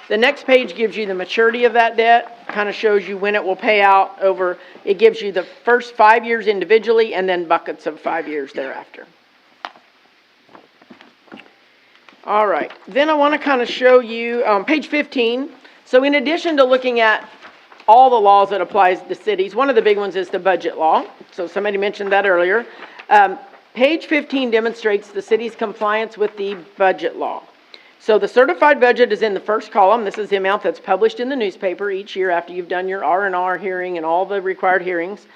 Speaker 12: The next page gives you the maturity of that debt, kind of shows you when it will pay out over, it gives you the first 5 years individually and then buckets of 5 years thereafter. All right, then I want to kind of show you, page 15. So in addition to looking at all the laws that applies to cities, one of the big ones is the budget law. So somebody mentioned that earlier. Page 15 demonstrates the city's compliance with the budget law. So the certified budget is in the first column. This is the amount that's published in the newspaper each year after you've done your R&R hearing and all the required hearings.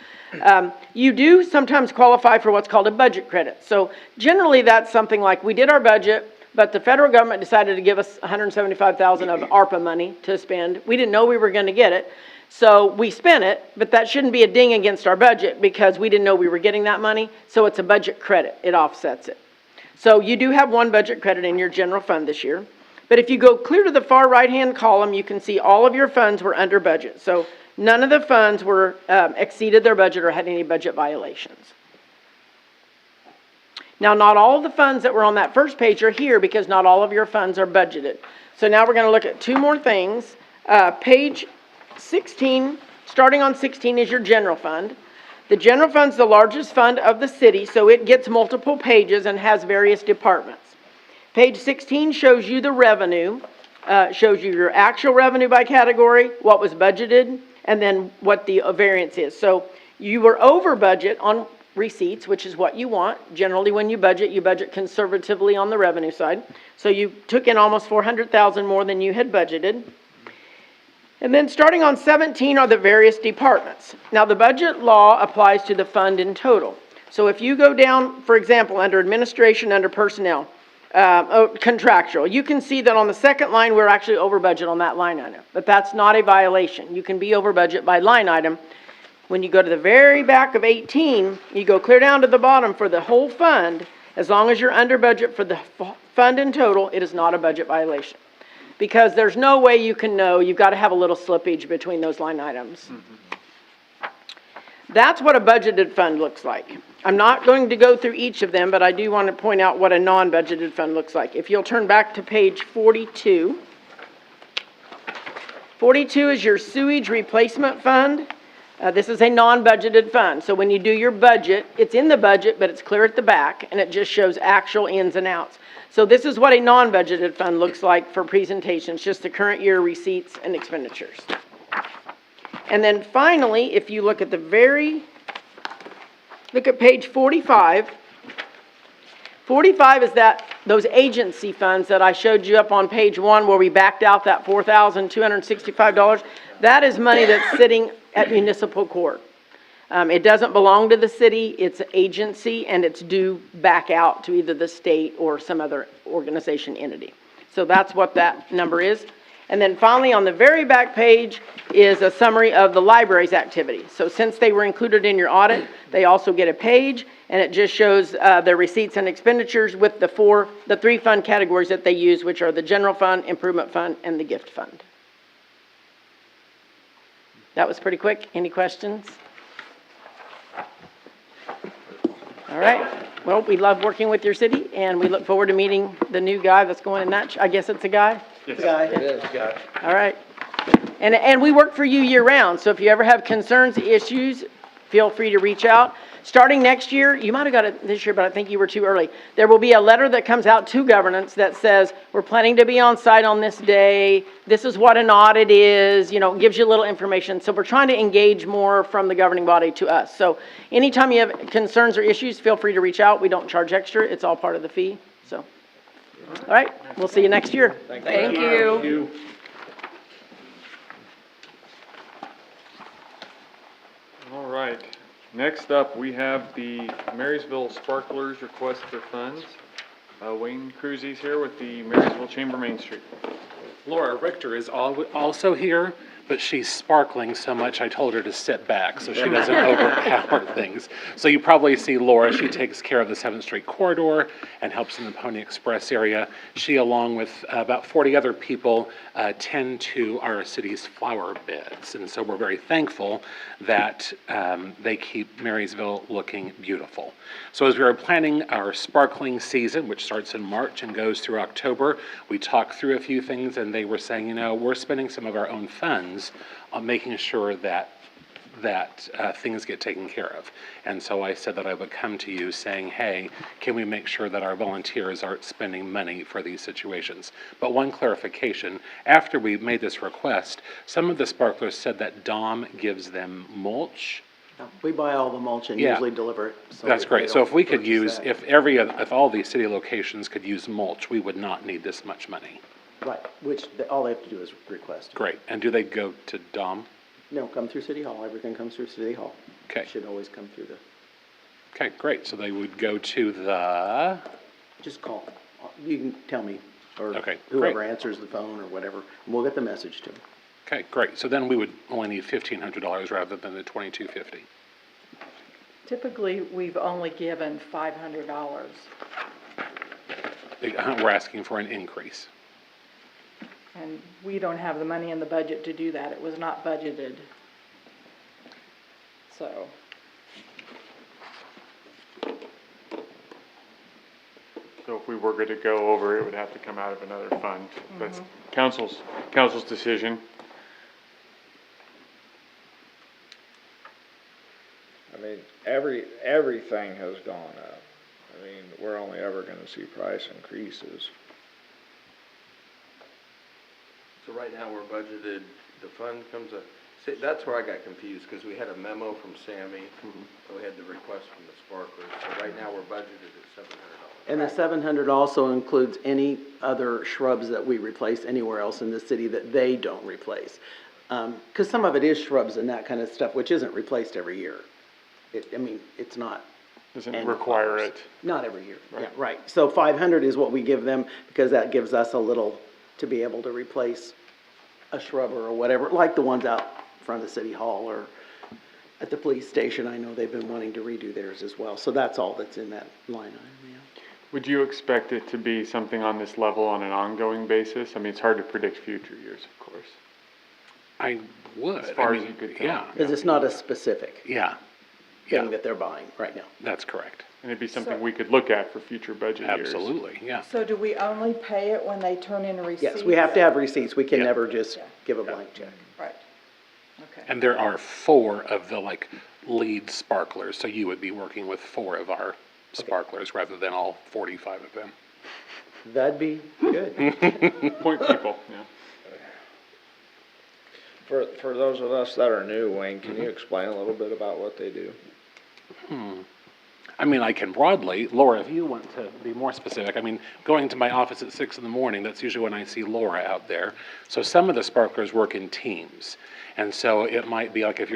Speaker 12: You do sometimes qualify for what's called a budget credit. So generally that's something like, we did our budget, but the federal government decided to give us $175,000 of ARPA money to spend. We didn't know we were going to get it, so we spent it, but that shouldn't be a ding against our budget because we didn't know we were getting that money, so it's a budget credit. It offsets it. So you do have one budget credit in your general fund this year. But if you go clear to the far right-hand column, you can see all of your funds were under budget. So none of the funds were exceeded their budget or had any budget violations. Now, not all of the funds that were on that first page are here because not all of your funds are budgeted. So now we're going to look at two more things. Page 16, starting on 16 is your general fund. The general fund's the largest fund of the city, so it gets multiple pages and has various departments. Page 16 shows you the revenue, shows you your actual revenue by category, what was budgeted, and then what the variance is. So you were over budget on receipts, which is what you want. Generally, when you budget conservatively on the revenue side. So you took in almost $400,000 more than you had budgeted. And then starting on 17 are the various departments. Now the budget law applies to the fund in total. So if you go down, for example, under administration, under personnel, contractual, you can see that on the second line we're actually over budget on that line item. But that's not a violation. You can be over budget by line item. When you go to the very back of 18, you go clear down to the bottom for the whole fund. As long as you're under budget for the fund in total, it is not a budget violation. Because there's no way you can know, you've got to have a little slippage between those line items. That's what a budgeted fund looks like. I'm not going to go through each of them, but I do want to point out what a non-budgeted fund looks like. If you'll turn back to page 42. 42 is your sewage replacement fund. This is a non-budgeted fund. So when you do your budget, it's in the budget, but it's clear at the back, and it just shows actual ins and outs. So this is what a non-budgeted fund looks like for presentations, just the current year receipts and expenditures. And then finally, if you look at look at page 45. 45 is those agency funds that I showed you up on page 1 where we backed out that $4,265. That is money that's sitting at municipal court. It doesn't belong to the city, it's an agency, and it's due back out to either the state or some other organization entity. So that's what that number is. And then finally, on the very back page is a summary of the library's activity. So since they were included in your audit, they also get a page, and it just shows their receipts and expenditures with the three fund categories that they use, which are the general fund, improvement fund, and the gift fund. That was pretty quick. Any questions? All right. Well, we love working with your city, and we look forward to meeting the new guy that's going in that. I guess it's a guy?
Speaker 3: Yes.
Speaker 8: It is, guy.
Speaker 12: All right. And we work for you year-round, so if you ever have concerns, issues, feel free to reach out. Starting next year, you might have got it this year, but I think you were too early. There will be a letter that comes out to governance that says, we're planning to be on site on this day. This is what an audit is, gives you a little information. So we're trying to engage more from the governing body to us. So anytime you have concerns or issues, feel free to reach out. We don't charge extra. It's all part of the fee. So, all right. We'll see you next year.
Speaker 10: Thank you.
Speaker 3: All right. Next up, we have the Marysville Sparklers request for funds. Wayne Cruzy's here with the Marysville Chamber Main Street.
Speaker 13: Laura Richter is also here, but she's sparkling so much I told her to sit back so she doesn't overpower things. So you probably see Laura, she takes care of the 7th Street corridor and helps in the Pony Express area. She, along with about 40 other people, tend to our city's flower beds. And so we're very thankful that they keep Marysville looking beautiful. So as we were planning our sparkling season, which starts in March and goes through October, we talked through a few things, and they were saying, you know, we're spending some of our own funds on making sure that things get taken care of. And so I said that I would come to you saying, hey, can we make sure that our volunteers aren't spending money for these situations? But one clarification, after we made this request, some of the sparklers said that Dom gives them mulch.
Speaker 2: We buy all the mulch and
Speaker 13: Yeah.
Speaker 2: usually deliver it. So
Speaker 13: That's
Speaker 2: they
Speaker 13: great. So
Speaker 2: don't
Speaker 13: if we could
Speaker 2: purchase
Speaker 13: use,
Speaker 2: that.
Speaker 13: if all these city locations could use mulch, we would not need this much money.
Speaker 2: Right, which, all they have to do is request.
Speaker 13: Great. And do they go to Dom?
Speaker 2: No, come through City Hall, everything comes through City Hall.
Speaker 13: Okay.
Speaker 2: Should always come through
Speaker 13: Okay, great. So they would go to the,
Speaker 2: just call. You can tell me, or
Speaker 13: Okay,
Speaker 2: whoever
Speaker 13: great.
Speaker 2: answers the phone or whatever, and we'll get the message to them.
Speaker 13: okay, great. So then we would only need $1,500 rather than the $2,250.
Speaker 1: Typically, we've only given $500.
Speaker 13: We're asking for an increase.
Speaker 1: And we don't have the money in the budget to do that. It was not budgeted. So,
Speaker 3: So if we were going to go over, it would have to come out of another fund. That's council's decision.
Speaker 4: I mean, everything has gone up. I mean, we're only ever gonna see price increases.
Speaker 5: So right now, we're budgeted, the fund comes up, see, that's where I got confused, because we had a memo from Sammy, and we had the request from the sparklers, so right now, we're budgeted at $700.
Speaker 2: And the 700 also includes any other shrubs that we replace anywhere else in the city that they don't replace. Because some of it is shrubs and that kind of stuff, which isn't replaced every year. It's not.
Speaker 3: Doesn't
Speaker 2: annual
Speaker 3: require
Speaker 2: flowers.
Speaker 3: it.
Speaker 2: Not every year, yeah,
Speaker 3: Right.
Speaker 2: right. So 500 is what we give them, because that gives us a little to be able to replace a shrub or whatever, like the ones out front of City Hall or at the police station. I know they've been wanting to redo theirs as well. So that's all that's in that line item, yeah.
Speaker 3: Would you expect it to be something on this level on an ongoing basis? I mean, it's hard to predict future years, of course.
Speaker 13: I would.
Speaker 3: As far
Speaker 13: I
Speaker 3: as
Speaker 13: mean,
Speaker 3: you could tell.
Speaker 13: Yeah,
Speaker 2: Because it's not a specific
Speaker 13: yeah,
Speaker 2: thing that they're buying right now.
Speaker 13: that's correct.
Speaker 3: And it'd be something we could look at for future budget years.
Speaker 13: Absolutely, yeah.
Speaker 1: so do we only pay it when they turn in receipts?
Speaker 2: Yes, we have to have receipts. We can
Speaker 13: Yeah.
Speaker 2: never just
Speaker 1: Yeah.
Speaker 2: give a blank check.
Speaker 1: Right. Okay.
Speaker 13: And there are 4 of the lead sparklers, so you would be working with 4 of our sparklers rather than all 45 of them.
Speaker 2: That'd be good.
Speaker 3: Point people, yeah.
Speaker 4: For those of us that are new, Wayne, can you explain a little bit about what they do?
Speaker 13: I mean, I can broadly, Laura, if you want to be more specific, I mean, going to my office at 6 in the morning, that's usually when I see Laura out there. So some of the sparklers work in teams. And so it might be like if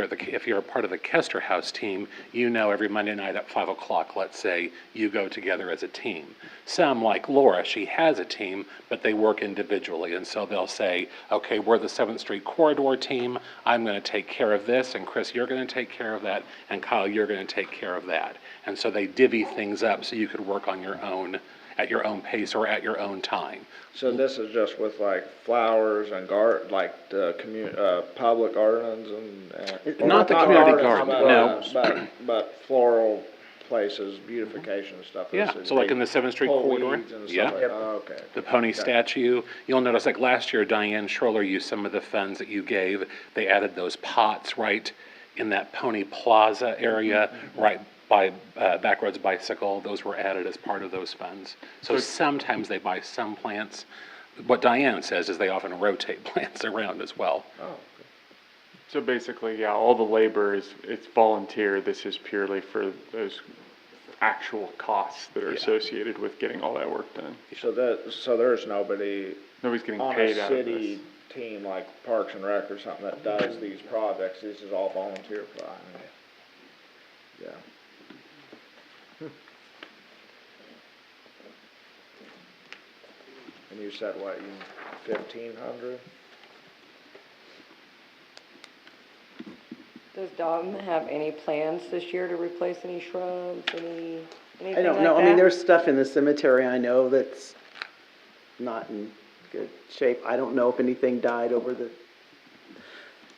Speaker 13: you're a part of the Kester House team, you know every Monday night at 5 o'clock, let's say, you go together as a team. Some, like Laura, she has a team, but they work individually. And so they'll say, okay, we're the 7th Street corridor team. I'm going to take care of this. And Chris, you're going to take care of that. And Kyle, you're going to take care of that. And so they divvy things up so you could work on your own, at your own pace or at your own time.
Speaker 4: So this is just with like flowers and like the public gardens and.
Speaker 13: Not the community garden,
Speaker 4: But floral places, beautification stuff.
Speaker 13: Yeah, so like in the 7th Street
Speaker 4: Pull
Speaker 13: corridor,
Speaker 4: weeds and
Speaker 13: yeah.
Speaker 4: stuff like, oh, okay.
Speaker 13: The pony statue, you'll notice like last year, Diane Schroller used some of the funds that you gave. They added those pots right in that Pony Plaza area, right by Backroads Bicycle. Those were added as part of those funds. So sometimes they buy some plants. What Diane says is they often rotate plants around as well.
Speaker 4: Oh, okay.
Speaker 3: So basically, yeah, all the labor it's volunteer. This is purely for those actual costs that are associated with getting all that work done.
Speaker 4: So there's nobody's
Speaker 3: getting
Speaker 4: on
Speaker 3: paid
Speaker 4: a
Speaker 3: out of this.
Speaker 4: city team like Parks and Rec or something that does these projects. This is all volunteer for, yeah. And you said what, 1,500?
Speaker 14: Does Dom have any plans this year to replace any shrubs, anything
Speaker 2: I don't know, I mean, there's stuff in the cemetery I know that's not in good shape. I don't know if anything died over the,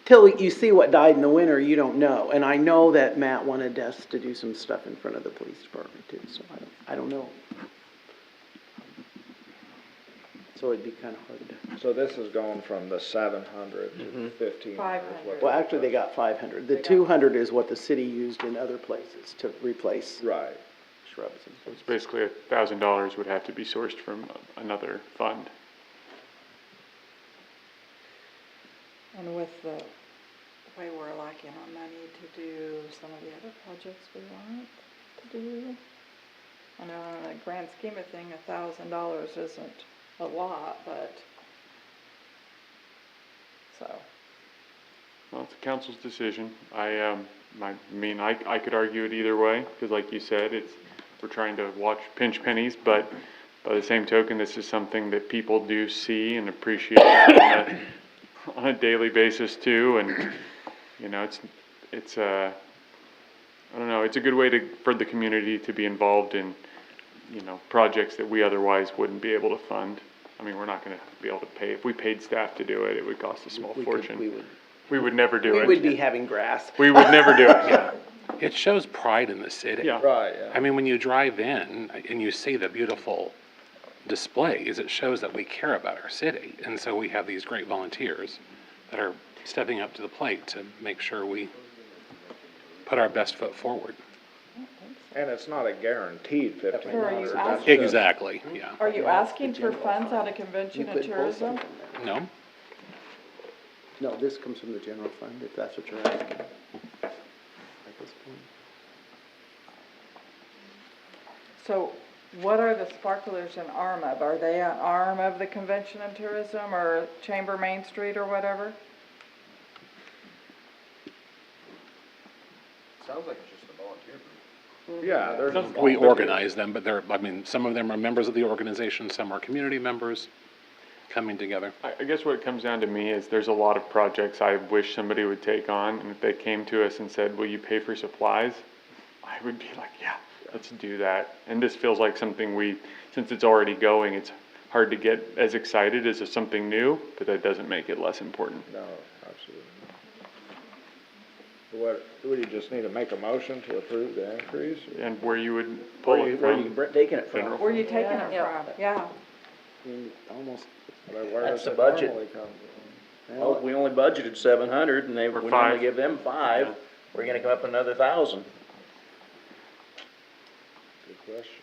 Speaker 2: till you see what died in the winter, you don't know. And I know that Matt wanted us to do some stuff in front of the police department too, so I don't know. So it'd be kinda hard to.
Speaker 4: So this is going from the 700 to 1,500.
Speaker 1: 500.
Speaker 2: Well, actually, they got 500. The 200 is what the city used in other places to replace
Speaker 4: Right.
Speaker 2: shrubs and
Speaker 3: It's basically $1,000 would have to be sourced from another fund.
Speaker 1: And with the way we're lacking on money to do some of the other projects we want to do, I know in the grand scheme of thing, $1,000 isn't a lot, but, so.
Speaker 3: Well, it's the council's decision. I could argue it either way, because like you said, we're trying to pinch pennies, but by the same token, this is something that people do see and appreciate on a daily basis too, and, you know, I don't know, it's a good way for the community to be involved in, you know, projects that we otherwise wouldn't be able to fund. I mean, we're not gonna be able to pay, if we paid staff to do it, it would cost a small fortune. We would never do it.
Speaker 2: We would be having grass.
Speaker 3: We would never do it.
Speaker 13: It shows pride in the city.
Speaker 3: Yeah.
Speaker 4: Right, yeah.
Speaker 13: I mean, when you drive in and you see the beautiful displays, it shows that we care about our city. And so we have these great volunteers that are stepping up to the plate to make sure we put our best foot forward.
Speaker 4: And it's not a guaranteed 1,500.
Speaker 1: So are you
Speaker 4: That's
Speaker 1: asking-
Speaker 4: just-
Speaker 13: Exactly, yeah.
Speaker 1: Are you asking for funds out of convention
Speaker 2: You
Speaker 1: and
Speaker 2: could pull
Speaker 1: tourism?
Speaker 2: something there.
Speaker 13: No?
Speaker 2: No, this comes from the general fund, if that's what you're asking. At this point.
Speaker 1: So what are the sparklers an arm of? Are they an arm of the convention and tourism or Chamber Main Street or whatever?
Speaker 7: Sounds like it's just a volunteer group.
Speaker 4: Yeah, they're just.
Speaker 13: We organize them, but some of them are members of the organization, some are community members coming together.
Speaker 3: I guess what it comes down to me is there's a lot of projects I wish somebody would take on, and if they came to us and said, will you pay for supplies? I would be like, yeah, let's do that. And this feels like something since it's already going, it's hard to get as excited as something new, but that doesn't make it less important.
Speaker 4: No, absolutely not. Would you just need to make a motion to approve the increase?
Speaker 3: And where you would pull it
Speaker 2: Where
Speaker 3: from.
Speaker 2: you taking it from?
Speaker 3: General.
Speaker 1: Where are you taking it
Speaker 14: Yeah.
Speaker 1: from? Yeah.
Speaker 2: I mean, almost,
Speaker 4: Where
Speaker 11: That's
Speaker 4: does
Speaker 11: the
Speaker 4: it
Speaker 11: budget.
Speaker 4: normally come from?
Speaker 11: Oh, we only budgeted 700 and we normally
Speaker 3: 5.
Speaker 11: give them 5. We're gonna come up another 1,000.
Speaker 4: Good question.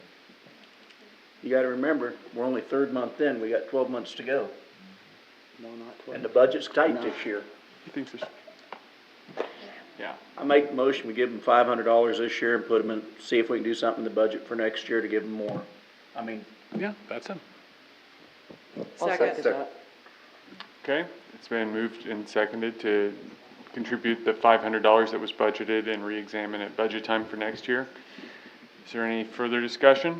Speaker 11: You gotta remember, we're only third month in, we got 12 months to go.
Speaker 2: no, not 12.
Speaker 11: And the budget's tight
Speaker 2: No.
Speaker 11: this year.
Speaker 3: He thinks there's, yeah.
Speaker 11: I make the motion, we give them $500 this year and put them in, see if we can do something in the budget for next year to give them more. I mean,
Speaker 13: Yeah, that's it.
Speaker 1: Second.
Speaker 3: Okay, it's been moved and seconded to contribute the $500 that was budgeted and re-examine at budget time for next year. Is there any further discussion?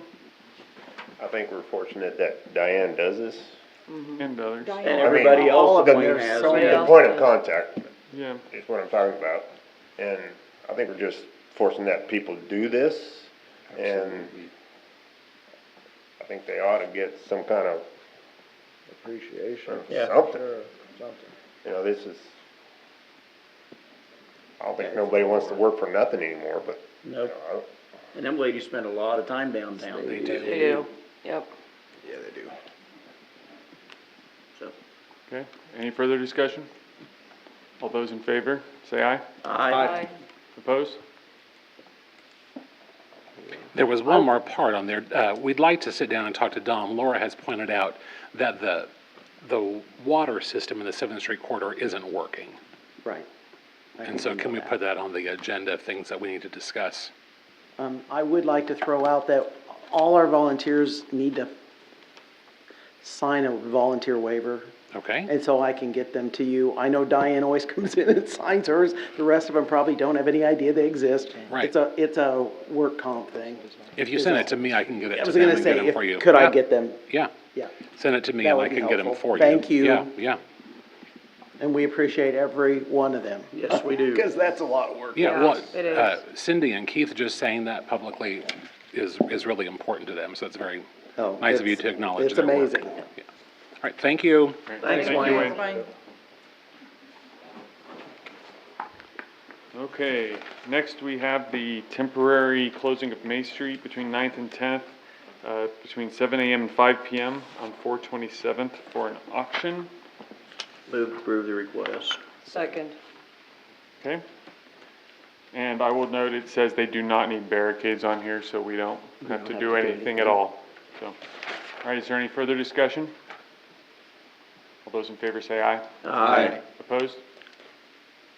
Speaker 7: I think we're fortunate that Diane does this.
Speaker 3: And others?
Speaker 1: Diane.
Speaker 11: and
Speaker 7: I mean,
Speaker 11: everybody
Speaker 2: all
Speaker 11: else
Speaker 2: of them,
Speaker 11: Wayne
Speaker 2: there's
Speaker 11: has,
Speaker 2: so many.
Speaker 11: yeah.
Speaker 7: The point of contact
Speaker 3: Yeah.
Speaker 7: is what I'm talking about. And I think we're just forcing that people do this. And I think they ought to get some kind of,
Speaker 4: Appreciation.
Speaker 11: Yeah.
Speaker 7: something.
Speaker 4: Sure, something.
Speaker 7: You know, this is, I don't think nobody wants to work for nothing anymore, but, you know,
Speaker 11: Nope. And them ladies spend a lot of time downtown.
Speaker 13: They do.
Speaker 14: They do, yep.
Speaker 2: Yeah, they do.
Speaker 11: So,
Speaker 3: Okay, any further discussion? All those in favor, say aye.
Speaker 11: I,
Speaker 3: Opposed?
Speaker 13: There was one more part on there. We'd like to sit down and talk to Dom. Laura has pointed out that the water system in the 7th Street corridor isn't working.
Speaker 2: Right.
Speaker 13: And so can we put that on the agenda, things that we need to discuss?
Speaker 2: I would like to throw out that all our volunteers need to sign a volunteer waiver,
Speaker 13: Okay?
Speaker 2: and so I can get them to you. I know Diane always comes in and signs hers, the rest of them probably don't have any idea they exist.
Speaker 13: Right.
Speaker 2: It's a work comp thing.
Speaker 13: If you send it to me, I can get it
Speaker 2: I
Speaker 13: to
Speaker 2: was
Speaker 13: them
Speaker 2: gonna
Speaker 13: and get
Speaker 2: say,
Speaker 13: them for you.
Speaker 2: could I
Speaker 13: Yeah.
Speaker 2: get them?
Speaker 13: Yeah,
Speaker 2: Yeah.
Speaker 13: send it to me
Speaker 2: That
Speaker 13: and
Speaker 2: would
Speaker 13: I
Speaker 2: be
Speaker 13: can get them
Speaker 2: helpful.
Speaker 13: for you.
Speaker 2: Thank you.
Speaker 13: Yeah, yeah.
Speaker 2: And we appreciate every one of them.
Speaker 11: Yes, we do.
Speaker 2: Because that's a lot of work.
Speaker 13: Yeah, well,
Speaker 14: it is.
Speaker 13: Cindy and Keith just saying that publicly is really important to them, so it's very
Speaker 2: Oh,
Speaker 13: nice of you
Speaker 2: it's-
Speaker 13: to acknowledge
Speaker 2: it's
Speaker 13: their work.
Speaker 2: amazing.
Speaker 13: Yeah. All right, thank you.
Speaker 11: Thanks,
Speaker 3: Thank you,
Speaker 11: Wayne.
Speaker 3: Wayne.
Speaker 1: Fine.
Speaker 3: Okay, next we have the temporary closing of May Street between 9th and 10th, between 7 AM and 5 PM on 4/27th for an auction.
Speaker 11: Move to approve the request.
Speaker 14: Second.
Speaker 3: Okay? And I will note, it says they do not need barricades on here, so we don't have to do anything at all. So, all right, is there any further discussion? All those in favor say aye.
Speaker 11: Aye.
Speaker 3: Opposed?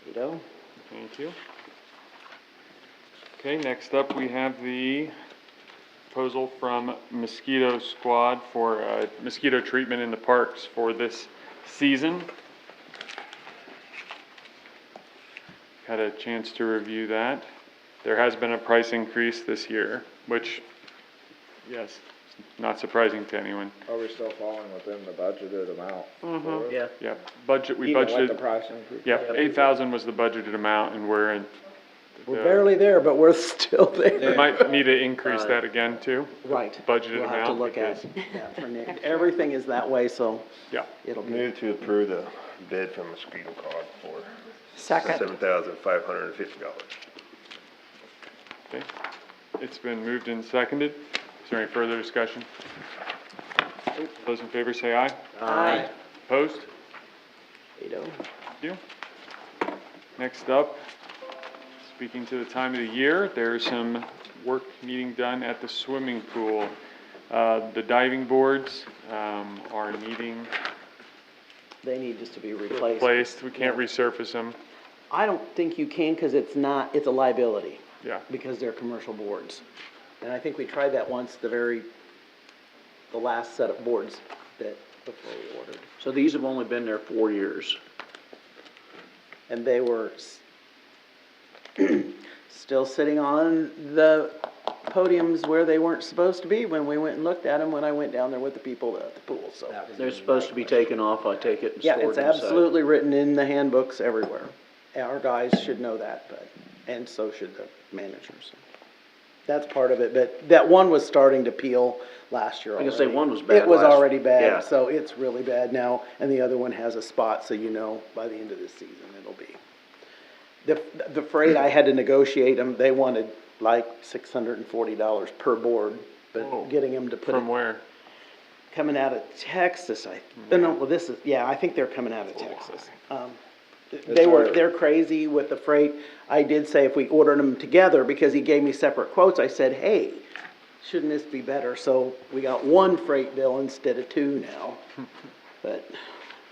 Speaker 2: Vito?
Speaker 3: Thank you. Okay, next up, we have the proposal from Mosquito Squad for mosquito treatment in the parks for this season. Had a chance to review that. There has been a price increase this year, which, yes, not surprising to anyone.
Speaker 4: Are we still falling within the budgeted amount? for it?
Speaker 11: Yeah.
Speaker 3: Yep, budget, we
Speaker 4: Even with the
Speaker 3: budgeted,
Speaker 4: price increase?
Speaker 3: yep, 8,000 was the budgeted amount, and we're in.
Speaker 2: We're barely there, but we're still
Speaker 3: We
Speaker 2: there.
Speaker 3: might need to increase that again too,
Speaker 2: Right.
Speaker 3: budgeted
Speaker 2: We'll have to
Speaker 3: amount,
Speaker 2: look at
Speaker 3: because,
Speaker 2: that for next. Everything is that way, so
Speaker 3: yeah.
Speaker 2: it'll be.
Speaker 7: Move to approve the bid from Mosquito Squad for
Speaker 1: Second.
Speaker 7: $7,550.
Speaker 3: Okay, it's been moved and seconded. Is there any further discussion? Those in favor say aye.
Speaker 2: Aye.
Speaker 3: Opposed?
Speaker 2: Vito?
Speaker 3: Thank you. Next up, speaking to the time of the year, there's some work needing done at the swimming pool. The diving boards are needing
Speaker 2: They need just to be replaced.
Speaker 3: replaced. We can't resurface them.
Speaker 2: I don't think you can, because it's not, it's a liability,
Speaker 3: Yeah,
Speaker 2: because they're commercial boards. And I think we tried that once, the last set of boards that, before we ordered.
Speaker 11: So these have only been there 4 years.
Speaker 2: And they were still sitting on the podiums where they weren't supposed to be when we went and looked at them, when I went down there with the people at the pool, so.
Speaker 11: They're supposed to be taken off, I take it, and
Speaker 2: Yeah,
Speaker 11: stored
Speaker 2: it's
Speaker 11: inside.
Speaker 2: absolutely written in the handbooks everywhere. Our guys should know that, but, and so should the managers. That's part of it, but that one was starting to peel last year
Speaker 11: I
Speaker 2: already.
Speaker 11: can say one was bad
Speaker 2: It was
Speaker 11: last-
Speaker 2: already
Speaker 11: yeah.
Speaker 2: bad, so it's really bad now, and the other one has a spot, so you know by the end of this season it'll be. The freight, I had to negotiate them, they wanted like $640 per board,
Speaker 3: Whoa.
Speaker 2: but getting them to put it
Speaker 3: from where?
Speaker 2: coming out of Texas, no, well, this is, yeah, I think they're coming out of Texas. They're crazy with the freight. I did say if we ordered them together, because he gave me separate quotes, I said, hey, shouldn't this be better? So we got one freight bill instead of two now, but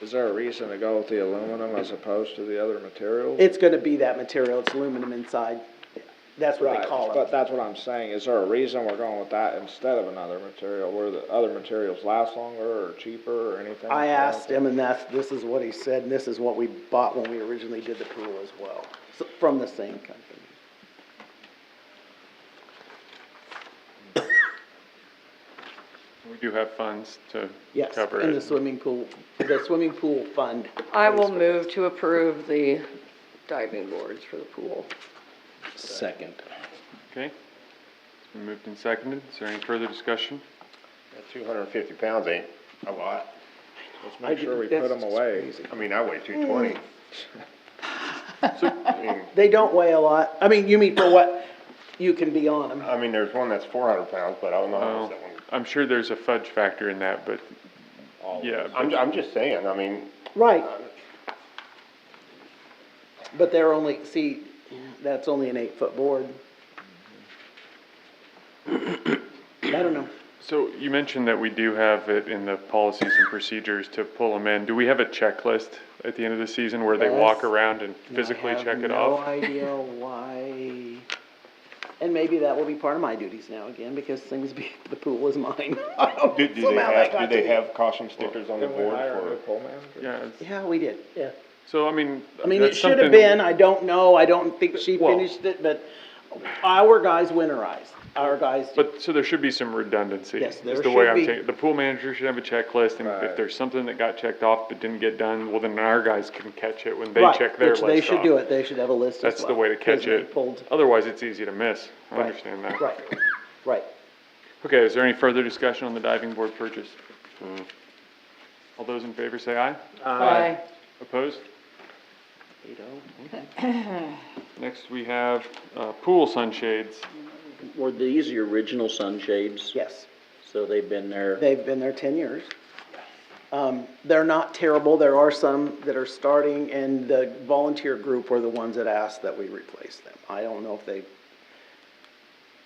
Speaker 4: Is there a reason to go with the aluminum as opposed to the other materials?
Speaker 2: it's gonna be that material, it's aluminum inside. That's what they
Speaker 4: Right,
Speaker 2: call
Speaker 4: but
Speaker 2: it.
Speaker 4: that's what I'm saying, is there a reason we're going with that instead of another material, where the other materials last longer or cheaper or anything?
Speaker 2: I
Speaker 4: like
Speaker 2: asked
Speaker 4: that?
Speaker 2: him, and this is what he said, and this is what we bought when we originally did the pool as well, from the same company.
Speaker 3: We do have funds to
Speaker 2: Yes,
Speaker 3: cover
Speaker 2: in the
Speaker 3: it.
Speaker 2: swimming pool fund.
Speaker 14: I will move to approve the diving boards for the pool.
Speaker 8: Second.
Speaker 3: Okay, it's been moved and seconded. Is there any further discussion?
Speaker 7: 250 pounds ain't a lot.
Speaker 4: Let's make sure we put them away.
Speaker 7: I mean, I weigh 220. I mean,
Speaker 2: They don't weigh a lot. I mean, you mean for what you can be on them.
Speaker 7: I mean, there's one that's 400 pounds, but I don't know how much
Speaker 3: Oh,
Speaker 7: that one.
Speaker 3: I'm sure there's a fudge factor in that, but, yeah. but-
Speaker 7: I'm just saying, I mean,
Speaker 2: Right. But they're only, see, that's only an 8-foot board. I don't know.
Speaker 3: So you mentioned that we do have it in the policies and procedures to pull them in. Do we have a checklist at the end of the season where they walk
Speaker 2: Yes.
Speaker 3: around and physically check it
Speaker 2: I
Speaker 3: off?
Speaker 2: have no idea why. And maybe that will be part of my duties now again, because the pool is mine.
Speaker 7: do they
Speaker 2: Somehow that
Speaker 7: have,
Speaker 2: got
Speaker 7: do
Speaker 2: to
Speaker 7: they
Speaker 2: me.
Speaker 7: have caution stickers on the
Speaker 4: Didn't we
Speaker 7: board
Speaker 4: hire a new
Speaker 7: for?
Speaker 4: pool manager?
Speaker 3: Yeah, it's-
Speaker 2: Yeah, we did, yeah.
Speaker 3: so I mean.
Speaker 2: I mean, it
Speaker 3: that's
Speaker 2: should have
Speaker 3: something-
Speaker 2: been, I don't know, I don't think she
Speaker 3: Well-
Speaker 2: finished it, but our guys winterized. our guys do.
Speaker 3: But, so there should be some redundancy.
Speaker 2: Yes, there
Speaker 3: Is the way
Speaker 2: should
Speaker 3: I'm
Speaker 2: be.
Speaker 3: taking, the pool manager should have a checklist, and if
Speaker 4: Right.
Speaker 3: there's something that got checked off but didn't get done, well, then our guys can catch it when they
Speaker 2: Right,
Speaker 3: check their
Speaker 2: which
Speaker 3: list
Speaker 2: they should do
Speaker 3: off.
Speaker 2: it, they should have a list as well.
Speaker 3: That's the way to
Speaker 2: 'cause
Speaker 3: catch
Speaker 2: they
Speaker 3: it.
Speaker 2: pulled-
Speaker 3: Otherwise, it's easy to miss. I
Speaker 2: Right,
Speaker 3: understand that.
Speaker 2: Right, right.
Speaker 3: Okay, is there any further discussion on the diving board purchase? All those in favor say aye.
Speaker 12: Aye.
Speaker 3: Opposed? Next, we have, pool sunshades.
Speaker 11: Were these the original sunshades?
Speaker 2: Yes,
Speaker 11: So they've been there,
Speaker 2: they've been there 10 years. They're not terrible, there are some that are starting, and the volunteer group were the ones that asked that we replace them. I don't know if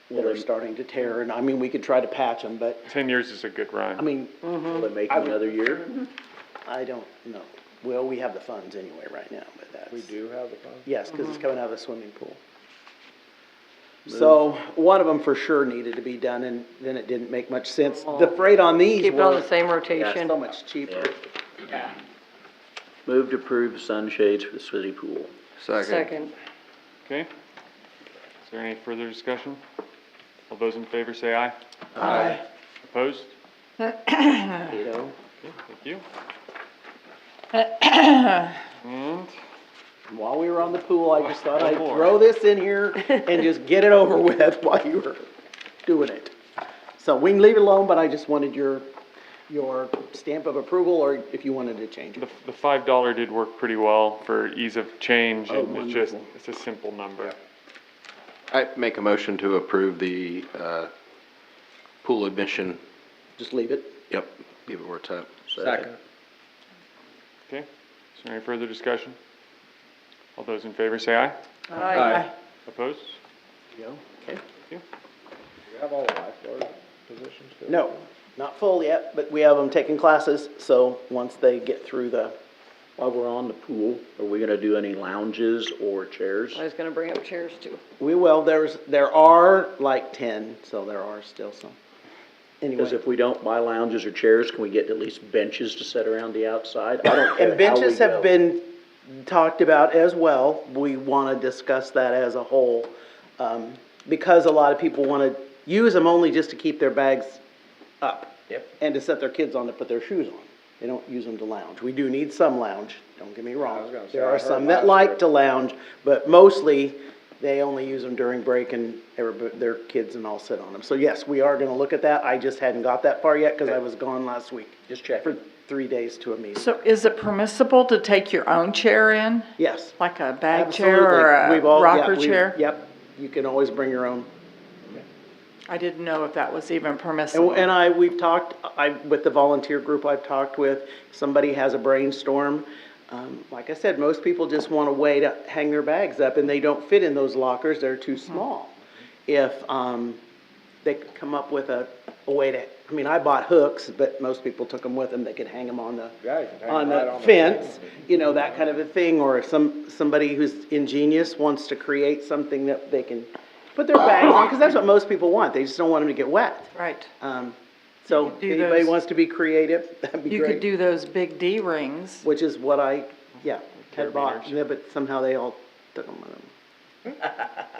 Speaker 2: they're starting to tear, and I mean, we could try to patch them, but,
Speaker 3: 10 years is a good run.
Speaker 2: I mean,
Speaker 11: will they make it another year?
Speaker 2: I don't know. Well, we have the funds anyway right now, but that's.
Speaker 4: We do have the funds?
Speaker 2: Yes, because it's coming out of the swimming pool. So, one of them for sure needed to be done, and then it didn't make much sense. The freight on these
Speaker 14: Keep it on
Speaker 2: were
Speaker 14: the same rotation.
Speaker 2: so much cheaper.
Speaker 11: Move to approve sunshades for the city pool.
Speaker 14: Second.
Speaker 3: Okay? Is there any further discussion? All those in favor say aye.
Speaker 2: Aye.
Speaker 3: Opposed?
Speaker 2: You know,
Speaker 3: Okay, thank you. And,
Speaker 2: while we were on the pool, I just thought
Speaker 3: One
Speaker 2: I'd
Speaker 3: more.
Speaker 2: throw this in here and just get it over with while you were doing it. So we can leave it alone, but I just wanted your stamp of approval, or if you wanted to change it.
Speaker 3: the $5 did work pretty well for ease of change,
Speaker 2: Oh,
Speaker 3: and it's just,
Speaker 2: wonderful.
Speaker 3: it's a simple number.
Speaker 5: I make a motion to approve the, pool admission.
Speaker 2: Just leave it.
Speaker 5: Yep, leave it where it's at.
Speaker 4: Second.
Speaker 3: Okay? Is there any further discussion? All those in favor say aye.
Speaker 4: Aye.
Speaker 3: Opposed?
Speaker 2: You know, okay.
Speaker 4: Do you have all the lifeguard positions? filled?
Speaker 2: No, not full yet, but we have them taking classes, so once they get through the,
Speaker 11: While we're on the pool, are we gonna do any lounges or chairs?
Speaker 14: I was gonna bring up chairs too.
Speaker 2: we will, there are like 10, so there are still some.
Speaker 11: Because
Speaker 2: Anyway,
Speaker 11: if we don't buy lounges or chairs, can we get at least benches to sit around the outside? I don't care
Speaker 2: and
Speaker 11: how we
Speaker 2: benches have
Speaker 11: go.
Speaker 2: been talked about as well. We want to discuss that as a whole, because a lot of people want to use them only just to keep their bags up.
Speaker 11: Yep.
Speaker 2: And to set their kids on to put their shoes on. They don't use them to lounge. We do need some lounge, don't get me
Speaker 4: I
Speaker 2: wrong.
Speaker 4: was gonna say,
Speaker 2: There
Speaker 4: I
Speaker 2: are
Speaker 4: heard
Speaker 2: some
Speaker 4: last
Speaker 2: that like
Speaker 4: trip.
Speaker 2: to lounge, but mostly they only use them during break, and their kids and all sit on them. So yes, we are gonna look at that. I just hadn't got that far yet because I was gone last week.
Speaker 11: Just check.
Speaker 2: For 3 days to a meeting.
Speaker 1: So is it permissible to take your own chair in,
Speaker 2: Yes.
Speaker 1: like a bag chair or
Speaker 2: Absolutely. We've
Speaker 1: a
Speaker 2: all- yeah,
Speaker 1: rocker
Speaker 2: we-
Speaker 1: chair?
Speaker 2: Yep, you can always bring your own.
Speaker 1: I didn't know if that was even permissible.
Speaker 2: We've talked, with the volunteer group I've talked with, somebody has a brainstorm. Like I said, most people just want a way to hang their bags up, and they don't fit in those lockers, they're too small. If, they could come up with a way to, I mean, I bought hooks, but most people took them with them, they could hang them on the,
Speaker 4: Yeah, you can hang
Speaker 2: on
Speaker 4: it right
Speaker 2: the
Speaker 4: on the
Speaker 2: fence, you know, that kind of a thing, or if somebody who's ingenious wants to create something that they can put their bags on, because that's what most people want, they just don't want them to get wet.
Speaker 1: Right.
Speaker 2: So,
Speaker 1: do
Speaker 2: anybody
Speaker 1: those-
Speaker 2: wants to be creative, that'd be
Speaker 1: You could
Speaker 2: great.
Speaker 1: do those big D rings.
Speaker 2: Which is what I, had bought,
Speaker 3: Carabiners.
Speaker 2: yeah, but somehow they all took them with them.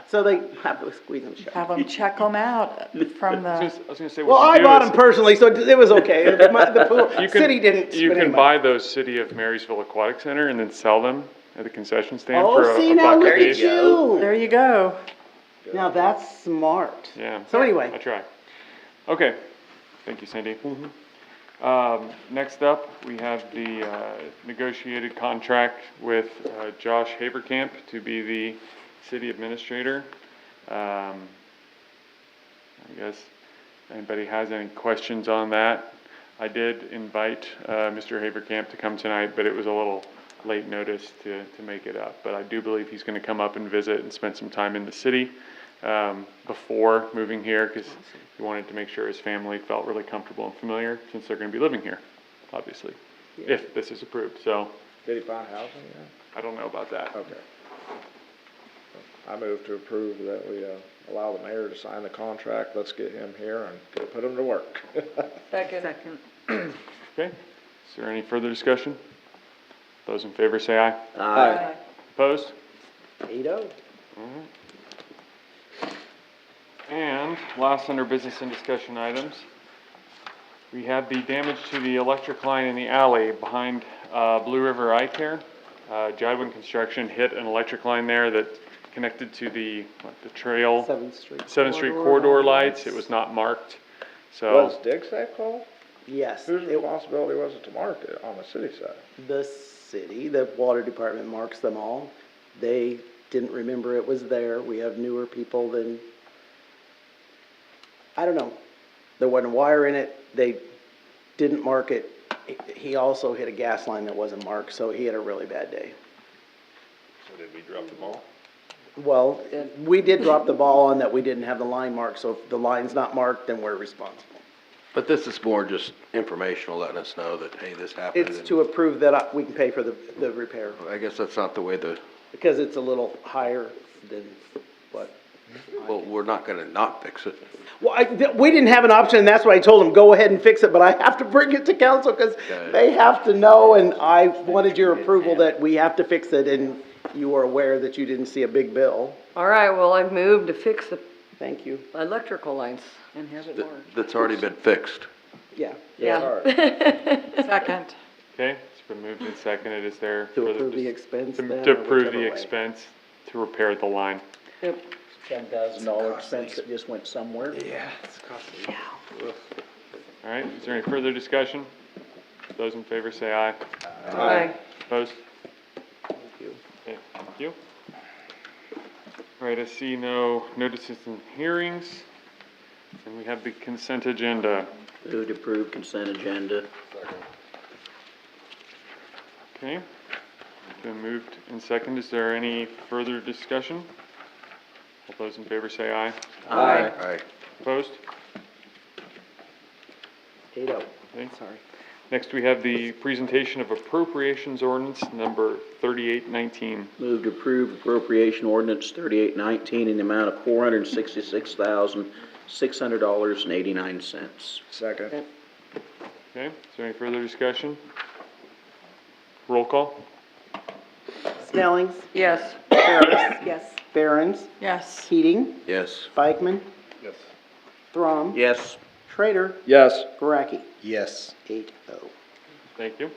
Speaker 2: So they have to squeeze them shut.
Speaker 1: Have them check them out from
Speaker 3: I
Speaker 1: the,
Speaker 3: was gonna say,
Speaker 2: Well,
Speaker 3: what
Speaker 2: I
Speaker 3: you do
Speaker 2: bought
Speaker 3: is-
Speaker 2: them personally, so it was okay, the pool,
Speaker 3: You can-
Speaker 2: city didn't
Speaker 3: You
Speaker 2: spend any
Speaker 3: can
Speaker 2: money.
Speaker 3: buy those City of Marysville Aquatic Center and then sell them at the concession stand for
Speaker 2: Oh, see,
Speaker 3: a
Speaker 2: now
Speaker 3: buck
Speaker 2: look
Speaker 3: a
Speaker 2: at
Speaker 3: piece.
Speaker 2: you.
Speaker 1: there you go.
Speaker 2: Now that's smart.
Speaker 3: Yeah.
Speaker 2: So anyway.
Speaker 3: I try. Okay, thank you, Cindy. Next up, we have the negotiated contract with Josh Haverkamp to be the city administrator. I guess anybody has any questions on that? I did invite Mr. Haverkamp to come tonight, but it was a little late notice to make it up. But I do believe he's going to come up and visit and spend some time in the city before moving here, because he wanted to make sure his family felt really comfortable and familiar, since they're going to be living here, obviously, if this is approved. So
Speaker 4: Did he find housing yet?
Speaker 3: I don't know about that.
Speaker 4: Okay. I move to approve that we, allow the mayor to sign the contract. Let's get him here and put him to work.
Speaker 14: Second.
Speaker 3: Okay, is there any further discussion? Those in favor say aye.
Speaker 11: Aye.
Speaker 3: Opposed?
Speaker 2: 8-0.
Speaker 3: And last under business and discussion items, we have the damage to the electric line in the alley behind Blue River Eye Care. Jadwin Construction hit an electric line there that connected to the trail. 7th Street corridor lights. It was not marked, so.
Speaker 4: Was dig safe called?
Speaker 12: Yes,
Speaker 4: Whose responsibility was it to mark it on the city side?
Speaker 2: The city, the water department marks them all. They didn't remember it was there. We have newer people than, I don't know. There wasn't wire in it. They didn't mark it. He also hit a gas line that wasn't marked, so he had a really bad day.
Speaker 7: So did we drop the ball?
Speaker 2: Well, we did drop the ball on that we didn't have the line marked, so if the line's not marked, then we're responsible.
Speaker 5: But this is more just informational, letting us know that, hey, this happened.
Speaker 2: It's to approve that we can pay for the repair,
Speaker 5: I guess that's not the way
Speaker 2: because it's a little higher than what.
Speaker 5: well, we're not gonna not fix it.
Speaker 2: Well, we didn't have an option, and that's why I told them, go ahead and fix it, but I have to bring it to council, because they have to know, and I wanted your approval that we have to fix it, and you are aware that you didn't see a big bill.
Speaker 14: All right, well, I've moved to fix the
Speaker 2: Thank you.
Speaker 14: electrical lines and have it marked.
Speaker 5: That's already been fixed.
Speaker 2: Yeah.
Speaker 14: Yeah.
Speaker 1: Second.
Speaker 3: Okay, it's been moved and seconded. Is there
Speaker 2: To
Speaker 3: further
Speaker 2: approve the expense then,
Speaker 3: to
Speaker 2: or
Speaker 3: approve
Speaker 2: whichever
Speaker 3: the
Speaker 2: way.
Speaker 3: expense to repair the line?
Speaker 14: Yep.
Speaker 11: $10,000 expense that just went somewhere.
Speaker 2: Yeah, it's costly.
Speaker 3: All right, is there any further discussion? Those in favor say aye.
Speaker 14: Aye.
Speaker 3: Opposed? Okay, thank you. All right, I see no notices and hearings, and we have the consent agenda.
Speaker 11: Move to approve consent agenda.
Speaker 3: Okay, it's been moved and seconded. Is there any further discussion? All those in favor say aye.
Speaker 14: Aye.
Speaker 5: Aye.
Speaker 3: Opposed?
Speaker 2: 8-0.
Speaker 3: Okay.
Speaker 2: Sorry.
Speaker 3: Next, we have the presentation of appropriations ordinance number 3819.
Speaker 11: Move to approve appropriation ordinance 3819 in the amount of $466,600.89.
Speaker 4: Second.
Speaker 3: Okay, is there any further discussion? Roll call?
Speaker 2: Snellings,
Speaker 14: Yes.
Speaker 2: Harris,
Speaker 14: Yes.
Speaker 2: Barron's,
Speaker 1: Yes.
Speaker 2: Keating,
Speaker 5: Yes.
Speaker 2: Bikeman,
Speaker 7: Yes.
Speaker 2: Thrum,
Speaker 11: Yes.
Speaker 2: Schrader,
Speaker 4: Yes.
Speaker 2: Guaraki.
Speaker 8: Yes.
Speaker 2: 8-0.
Speaker 3: Thank you.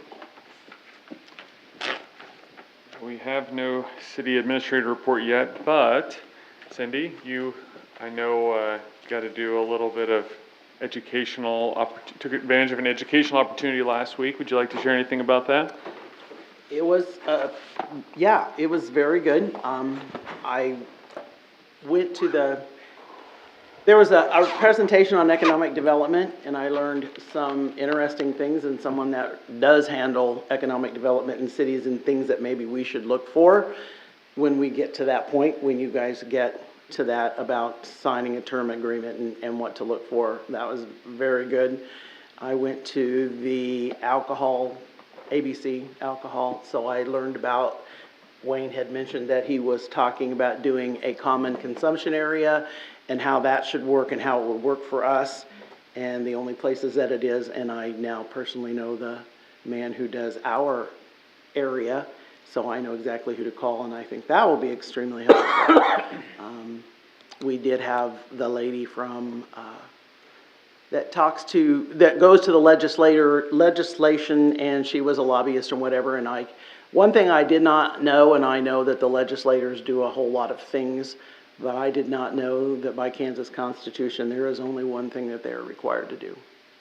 Speaker 3: We have no city administrator report yet, but Cindy, you, I know, got to do a little bit of took advantage of an educational opportunity last week. Would you like to share anything about that?
Speaker 2: It was, yeah, it was very good. I went to there was a presentation on economic development, and I learned some interesting things, and someone that does handle economic development in cities and things that maybe we should look for when we get to that point, when you guys get to that about signing a term agreement and what to look for. That was very good. I went to the ABC alcohol, so I learned about, Wayne had mentioned that he was talking about doing a common consumption area and how that should work and how it would work for us, and the only places that it is, and I now personally know the man who does our area, so I know exactly who to call, and I think that will be extremely helpful. We did have the lady from, that goes to the legislation, and she was a lobbyist and whatever, and one thing I did not know, and I know that the legislators do a whole lot of things, but I did not know that by Kansas Constitution, there is only one thing that they are required to do,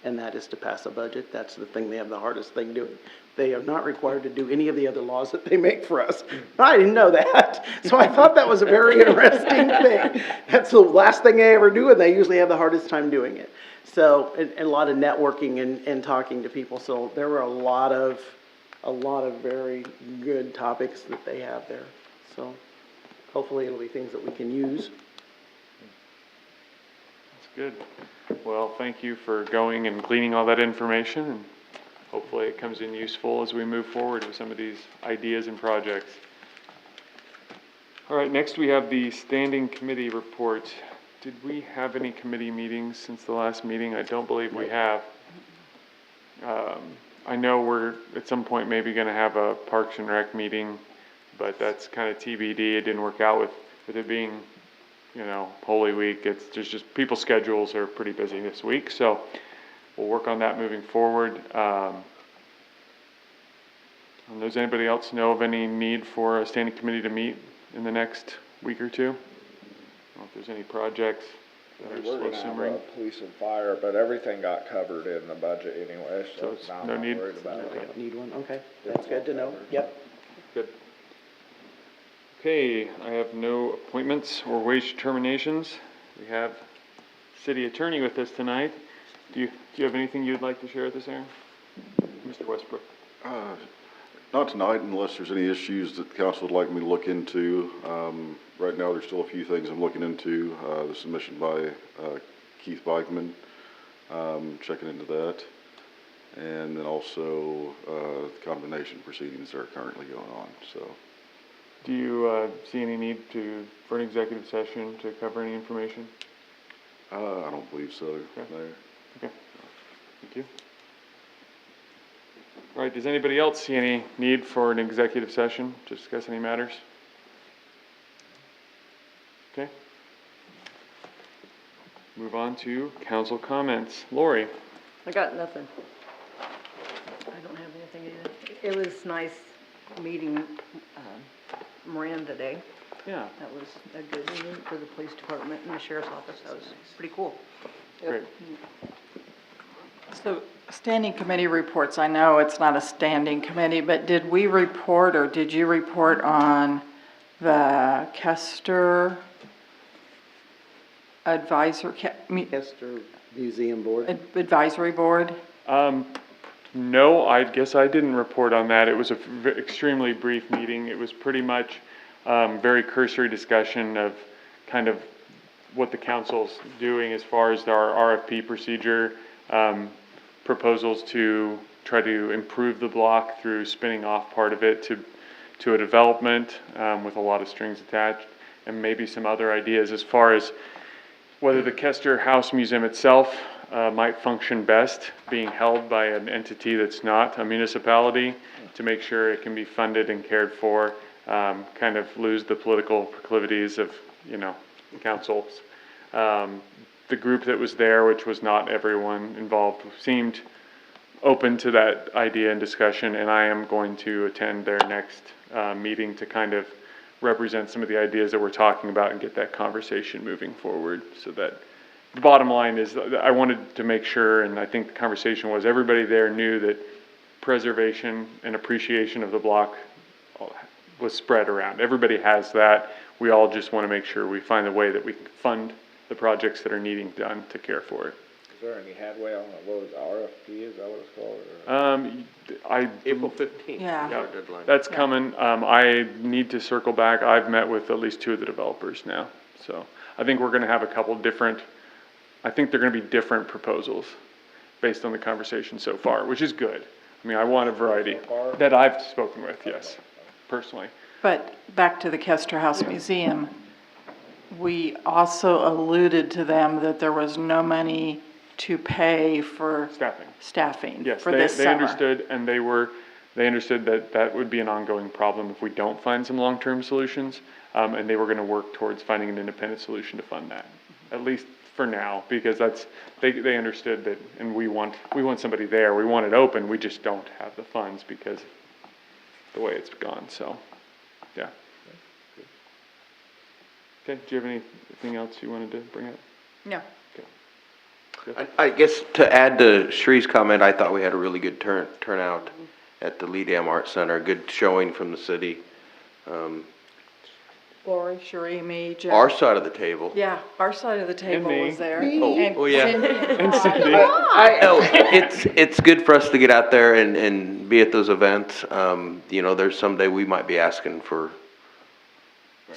Speaker 2: and that is to pass a budget. That's the thing they have the hardest thing doing. They are not required to do any of the other laws that they make for us. I didn't know that, so I thought that was a very interesting thing. That's the last thing they ever do, and they usually have the hardest time doing it. So, and a lot of networking and talking to people, so there were a lot of very good topics that they have there. So hopefully it'll be things that we can use.
Speaker 3: That's good. Well, thank you for going and gleaning all that information, and hopefully it comes in useful as we move forward with some of these ideas and projects. All right, next we have the standing committee report. Did we have any committee meetings since the last meeting? I don't believe we have. I know we're at some point maybe going to have a Parks and Rec meeting, but that's kind of TBD. It didn't work out with it being you know, Holy Week, there's just, people's schedules are pretty busy this week, so we'll work on that moving forward. Does anybody else know of any need for a standing committee to meet in the next week or two? I don't know if there's any projects that are
Speaker 4: We were
Speaker 3: slow
Speaker 4: gonna have
Speaker 3: simmering.
Speaker 4: police and fire, but everything got covered in the budget anyway,
Speaker 3: So
Speaker 4: so
Speaker 3: it's
Speaker 4: now I'm
Speaker 3: no
Speaker 4: not
Speaker 3: need?
Speaker 4: worried about it.
Speaker 8: Need one, okay, that's good to know, yep.
Speaker 3: Good. Okay, I have no appointments or wage terminations. We have city attorney with us tonight. Do you have anything you'd like to share with us, Aaron? Mr. Westbrook?
Speaker 15: Not tonight, unless there's any issues that the council would like me to look into. Right now, there's still a few things I'm looking into. The submission by Keith Bikeman, checking into that. And then also the condemnation proceedings that are currently going on, so.
Speaker 3: Do you see any need for an executive session to cover any information?
Speaker 15: I don't believe so,
Speaker 3: Okay.
Speaker 15: no.
Speaker 3: Okay, thank you. All right, does anybody else see any need for an executive session to discuss any matters? Okay. Move on to council comments. Lori?
Speaker 14: I got nothing. I don't have anything either. It was nice meeting, Moran today.
Speaker 3: Yeah.
Speaker 14: That was a good meeting for the police department and the sheriff's office. That was pretty cool.
Speaker 3: Great.
Speaker 1: So, standing committee reports, I know it's not a standing committee, but did we report or did you report on the Kester
Speaker 8: Kester Museum Board?
Speaker 1: Advisory Board?
Speaker 3: No, I guess I didn't report on that. It was a extremely brief meeting. It was pretty much very cursory discussion of kind of what the council's doing as far as our RFP procedure, proposals to try to improve the block through spinning off part of it to a development with a lot of strings attached, and maybe some other ideas as far as whether the Kester House Museum itself might function best being held by an entity that's not a municipality, to make sure it can be funded and cared for, kind of lose the political proclivities of, you know, councils. The group that was there, which was not everyone involved, seemed open to that idea and discussion, and I am going to attend their next meeting to kind of represent some of the ideas that we're talking about and get that conversation moving forward. So that the bottom line is I wanted to make sure, and I think the conversation was everybody there knew that preservation and appreciation of the block was spread around. Everybody has that. We all just want to make sure we find a way that we can fund the projects that are needing done to care for it.
Speaker 4: Is there any headway on the, what was it, RFP, is that what it's called? Or?
Speaker 5: April 15th.
Speaker 1: Yeah.
Speaker 3: Yeah,
Speaker 5: Deadline.
Speaker 3: that's coming. I need to circle back. I've met with at least 2 of the developers now. So I think we're going to have a couple different, I think they're going to be different proposals based on the conversation so far, which is good. I mean, I want a variety that I've spoken with, yes, personally.
Speaker 1: But back to the Kester House Museum, we also alluded to them that there was no money to pay for staffing
Speaker 3: Yes,
Speaker 1: for this summer.
Speaker 3: they understood, and they understood that that would be an ongoing problem if we don't find some long-term solutions, and they were going to work towards finding an independent solution to fund that, at least for now, because they understood that, and we want somebody there, we want it open, we just don't have the funds because of the way it's gone, so, yeah. Okay, do you have anything else you wanted to bring up?
Speaker 1: No.
Speaker 5: I guess to add to Shree's comment, I thought we had a really good turnout at the Lee Dam Art Center, a good showing from the city.
Speaker 1: Lori, Sheree, me, Jeff.
Speaker 5: Our side of the table.
Speaker 1: Yeah, our side of the table
Speaker 3: me.
Speaker 1: was there.
Speaker 5: Oh, yeah.
Speaker 3: And Cindy.
Speaker 5: No, it's good for us to get out there and be at those events. You know, there's someday we might be asking for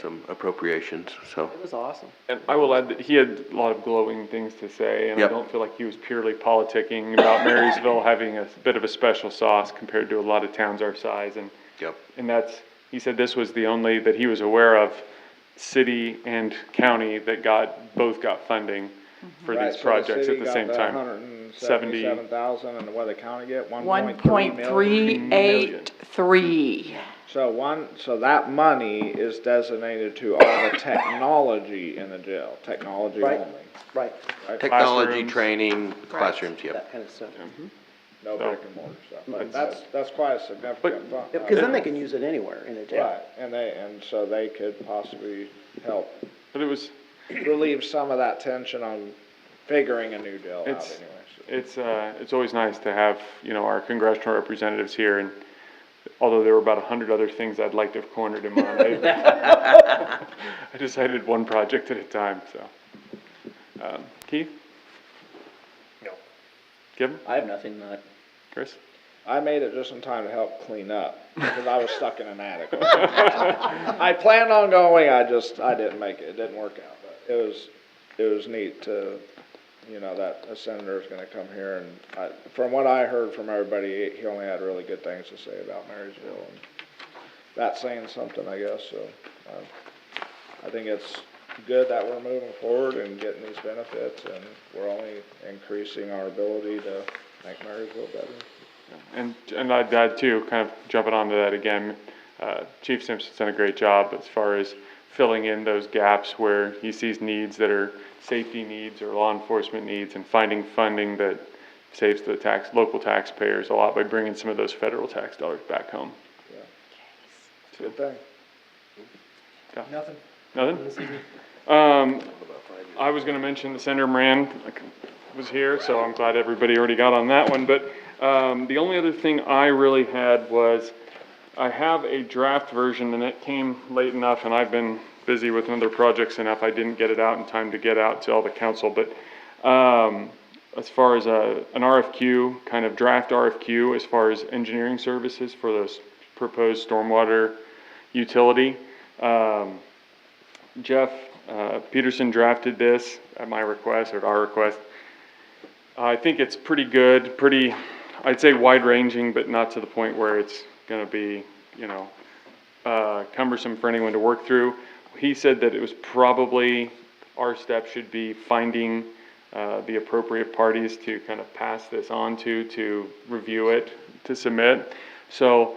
Speaker 5: some appropriations, so.
Speaker 8: It was awesome.
Speaker 3: And I will add that he had a lot of glowing things to say, and
Speaker 5: Yep.
Speaker 3: I don't feel like he was purely politicking about Marysville having a bit of a special sauce compared to a lot of towns our size, and
Speaker 5: Yep.
Speaker 3: and he said this was the only that he was aware of, city and county that both got funding for these projects at the same time.
Speaker 4: $177,000, and what did the county get?
Speaker 1: 1.383.
Speaker 4: So that money is designated to all the technology in the jail, technology
Speaker 2: Right.
Speaker 4: only.
Speaker 2: Right.
Speaker 5: Technology,
Speaker 3: Classrooms.
Speaker 5: training, classrooms, yep.
Speaker 2: That kind of stuff.
Speaker 4: No
Speaker 3: So-
Speaker 4: brick and mortar stuff, but that's quite a significant fund.
Speaker 2: Yeah, because then they can use it anywhere in a jail.
Speaker 4: Right, and so they could possibly help
Speaker 3: But it was,
Speaker 4: relieve some of that tension on figuring a new jail out
Speaker 3: It's-
Speaker 4: anyways.
Speaker 3: it's always nice to have, you know, our congressional representatives here, and although there were about 100 other things I'd like to have cornered him on, I decided one project at a time, so. Keith?
Speaker 7: No.
Speaker 3: Kevin?
Speaker 11: I have nothing,
Speaker 3: Chris?
Speaker 4: I made it just in time to help clean up, because I was stuck in an attic. I planned on going, I didn't make it, it didn't work out, but it was neat to, you know, that a senator's gonna come here, and from what I heard from everybody, he only had really good things to say about Marysville, and that's saying something, I guess, so, I think it's good that we're moving forward and getting these benefits, and we're only increasing our ability to make Marysville better.
Speaker 3: And I'd add too, kind of jumping onto that again, Chief Simpson's done a great job as far as filling in those gaps where he sees needs that are safety needs or law enforcement needs, and finding funding that saves the local taxpayers a lot by bringing some of those federal tax dollars back home.
Speaker 4: Good thing.
Speaker 3: Nothing? I was gonna mention the Senator Moran was here, so I'm glad everybody already got on that one, but, the only other thing I really had was, I have a draft version, and it came late enough, and I've been busy with other projects enough, I didn't get it out in time to get out to all the council, but, as far as an RFQ, kind of draft RFQ, as far as engineering services for those proposed stormwater utility, Jeff Peterson drafted this at my request, or at our request. I think it's pretty good, I'd say wide-ranging, but not to the point where it's gonna be, you know, cumbersome for anyone to work through. He said that it was probably, our step should be finding the appropriate parties to kind of pass this on to review it, to submit. So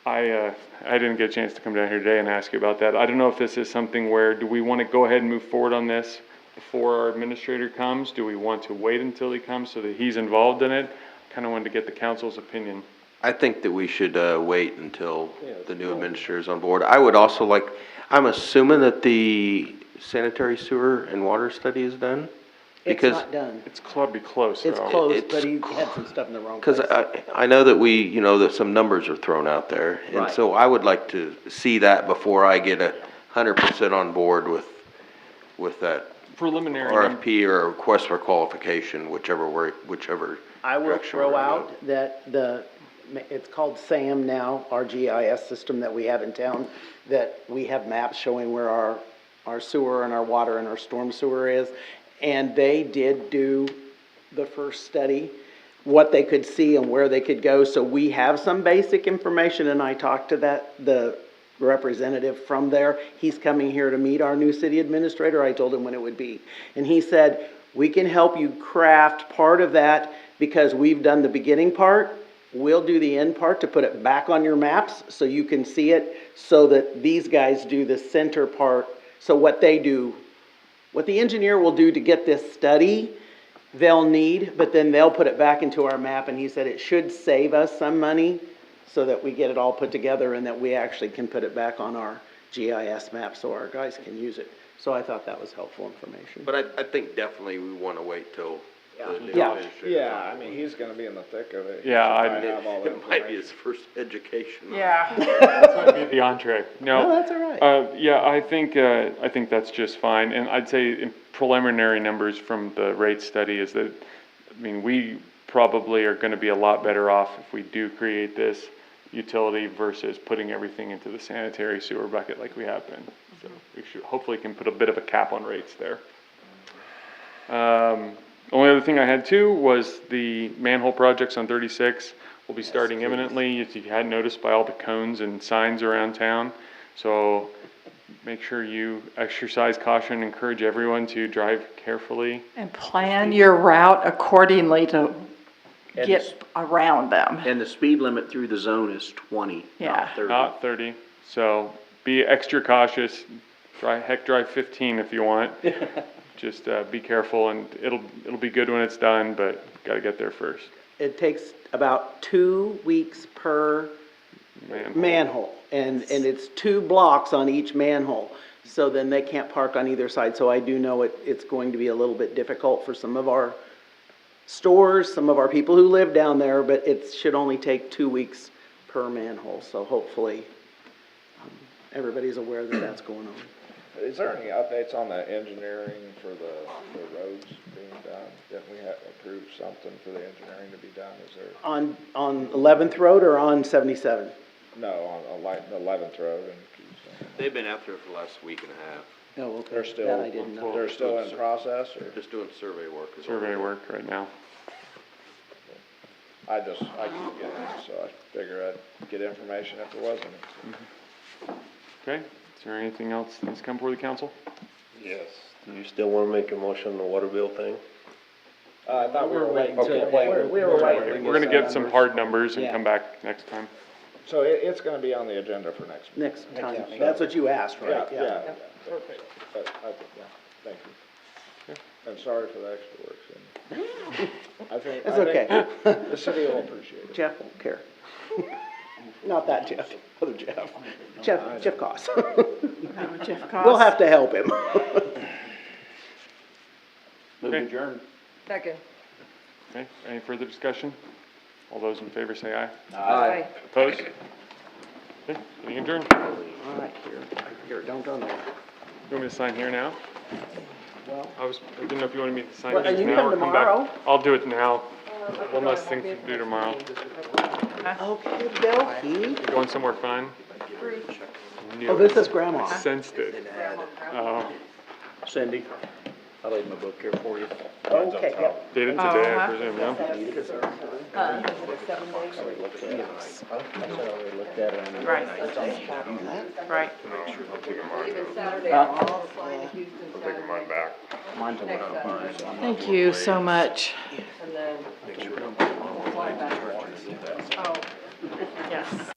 Speaker 3: I didn't get a chance to come down here today and ask you about that. I don't know if this is something where, do we want to go ahead and move forward on this before our administrator comes? Do we want to wait until he comes so that he's involved in it? Kind of wanted to get the council's opinion.
Speaker 5: I think that we should, wait until the new administrator's on board. I would also like, I'm assuming that the sanitary sewer and water study is done?
Speaker 2: It's
Speaker 5: Because
Speaker 2: not done.
Speaker 3: It's be close,
Speaker 2: It's
Speaker 3: though.
Speaker 2: closed, but he had some stuff in the wrong place.
Speaker 5: Because I know that that some numbers are thrown out there, and
Speaker 2: Right.
Speaker 5: so I would like to see that before I get 100% on board with that
Speaker 3: Preliminary.
Speaker 5: RFP or request for qualification, whichever
Speaker 2: I will
Speaker 5: direction
Speaker 2: throw
Speaker 5: we're gonna
Speaker 2: out that it's called SAM now, our GIS system that we have in town, that we have maps showing where our sewer and our water and our storm sewer is. And they did do the first study, what they could see and where they could go. So we have some basic information, and I talked to the representative from there. He's coming here to meet our new city administrator. I told him when it would be. And he said, we can help you craft part of that because we've done the beginning part. We'll do the end part to put it back on your maps so you can see it, so that these guys do the center part. So what they do, what the engineer will do to get this study, they'll need, but then they'll put it back into our map, and he said it should save us some money so that we get it all put together and that we actually can put it back on our GIS map so our guys can use it. So I thought that was helpful information.
Speaker 5: But I think definitely we want to wait till the new
Speaker 2: Yeah.
Speaker 5: administrator.
Speaker 4: Yeah, I mean, he's gonna be in the thick of it. He
Speaker 3: Yeah,
Speaker 4: should probably have all the
Speaker 5: It might be
Speaker 4: information.
Speaker 5: his first education.
Speaker 1: Yeah.
Speaker 3: This might be the entree.
Speaker 2: No,
Speaker 3: No,
Speaker 2: that's all right.
Speaker 3: yeah, I think that's just fine, and I'd say in preliminary numbers from the rate study is that, I mean, we probably are gonna be a lot better off if we do create this utility versus putting everything into the sanitary sewer bucket like we have been. So we hopefully can put a bit of a cap on rates there. Only other thing I had too was the manhole projects on 36 will be starting imminently, if you hadn't noticed by all the cones and signs around town. So make sure you exercise caution, encourage everyone to drive carefully.
Speaker 1: And plan your route accordingly to
Speaker 11: And
Speaker 1: get around them.
Speaker 11: And the speed limit through the zone is 20,
Speaker 1: Yeah.
Speaker 11: not 30.
Speaker 3: Not 30, so be extra cautious, drive 15 if you want. Just, be careful, and it'll be good when it's done, but gotta get there first.
Speaker 2: It takes about 2 weeks per manhole, and it's 2 blocks on each manhole. So then they can't park on either side, so I do know it's going to be a little bit difficult for some of our stores, some of our people who live down there, but it should only take 2 weeks per manhole, so hopefully, everybody's aware that that's going on.
Speaker 4: Is there any updates on the engineering for the roads being done? Didn't we have approved something for the engineering to be done? Is there?
Speaker 2: On 11th Road or on 77?
Speaker 4: No, on the 11th Road and Keystone.
Speaker 5: They've been out there for the last week and a half.
Speaker 2: Oh, okay.
Speaker 4: They're still,
Speaker 2: That I didn't know.
Speaker 4: they're still in process, or?
Speaker 5: Just doing survey work.
Speaker 3: Survey work right now.
Speaker 4: I keep getting it, so I figure I'd get information if there was any.
Speaker 3: Okay, is there anything else that needs to come before the council?
Speaker 7: Yes. Do you still wanna make a motion on the water bill thing?
Speaker 4: I thought we were waiting to.
Speaker 7: Okay.
Speaker 4: We were waiting.
Speaker 3: We're gonna get some hard numbers and come back next time.
Speaker 4: So it's gonna be on the agenda for next.
Speaker 2: Next time. That's what you asked, right?
Speaker 4: Yeah. Perfect. Yeah, thank you. And sorry for the extra work, Cindy.
Speaker 2: It's okay.
Speaker 4: The city will appreciate it.
Speaker 2: Jeff won't care. Not that Jeff, other Jeff. Jeff Koss.
Speaker 1: Jeff Koss.
Speaker 2: We'll have to help him.
Speaker 11: Move adjourned.
Speaker 14: Second.
Speaker 3: Okay, any further discussion? All those in favor say aye.
Speaker 14: Aye.
Speaker 3: Opposed? Okay, meeting adjourned.
Speaker 2: All right, here, don't go there.
Speaker 3: You want me to sign here now?
Speaker 2: Well,
Speaker 3: I didn't know if you wanted me to sign
Speaker 2: Well,
Speaker 3: these
Speaker 2: you
Speaker 3: now or
Speaker 2: come
Speaker 3: come back.
Speaker 2: tomorrow.
Speaker 3: I'll do it now. One less thing to do tomorrow.
Speaker 2: okay, Delphi.
Speaker 3: Going somewhere fun?
Speaker 2: Oh, this is Grandma.
Speaker 3: Sensed it. Oh,
Speaker 11: Cindy, I laid my book here for you.
Speaker 2: Okay, yep.
Speaker 3: did it today, I presume, yeah?
Speaker 1: Right. Right.
Speaker 7: I'll take mine.
Speaker 14: Saturday,
Speaker 7: I'll take mine back.
Speaker 11: Mine's a little.
Speaker 1: Thank you so much.
Speaker 14: and then.
Speaker 1: Oh, yes.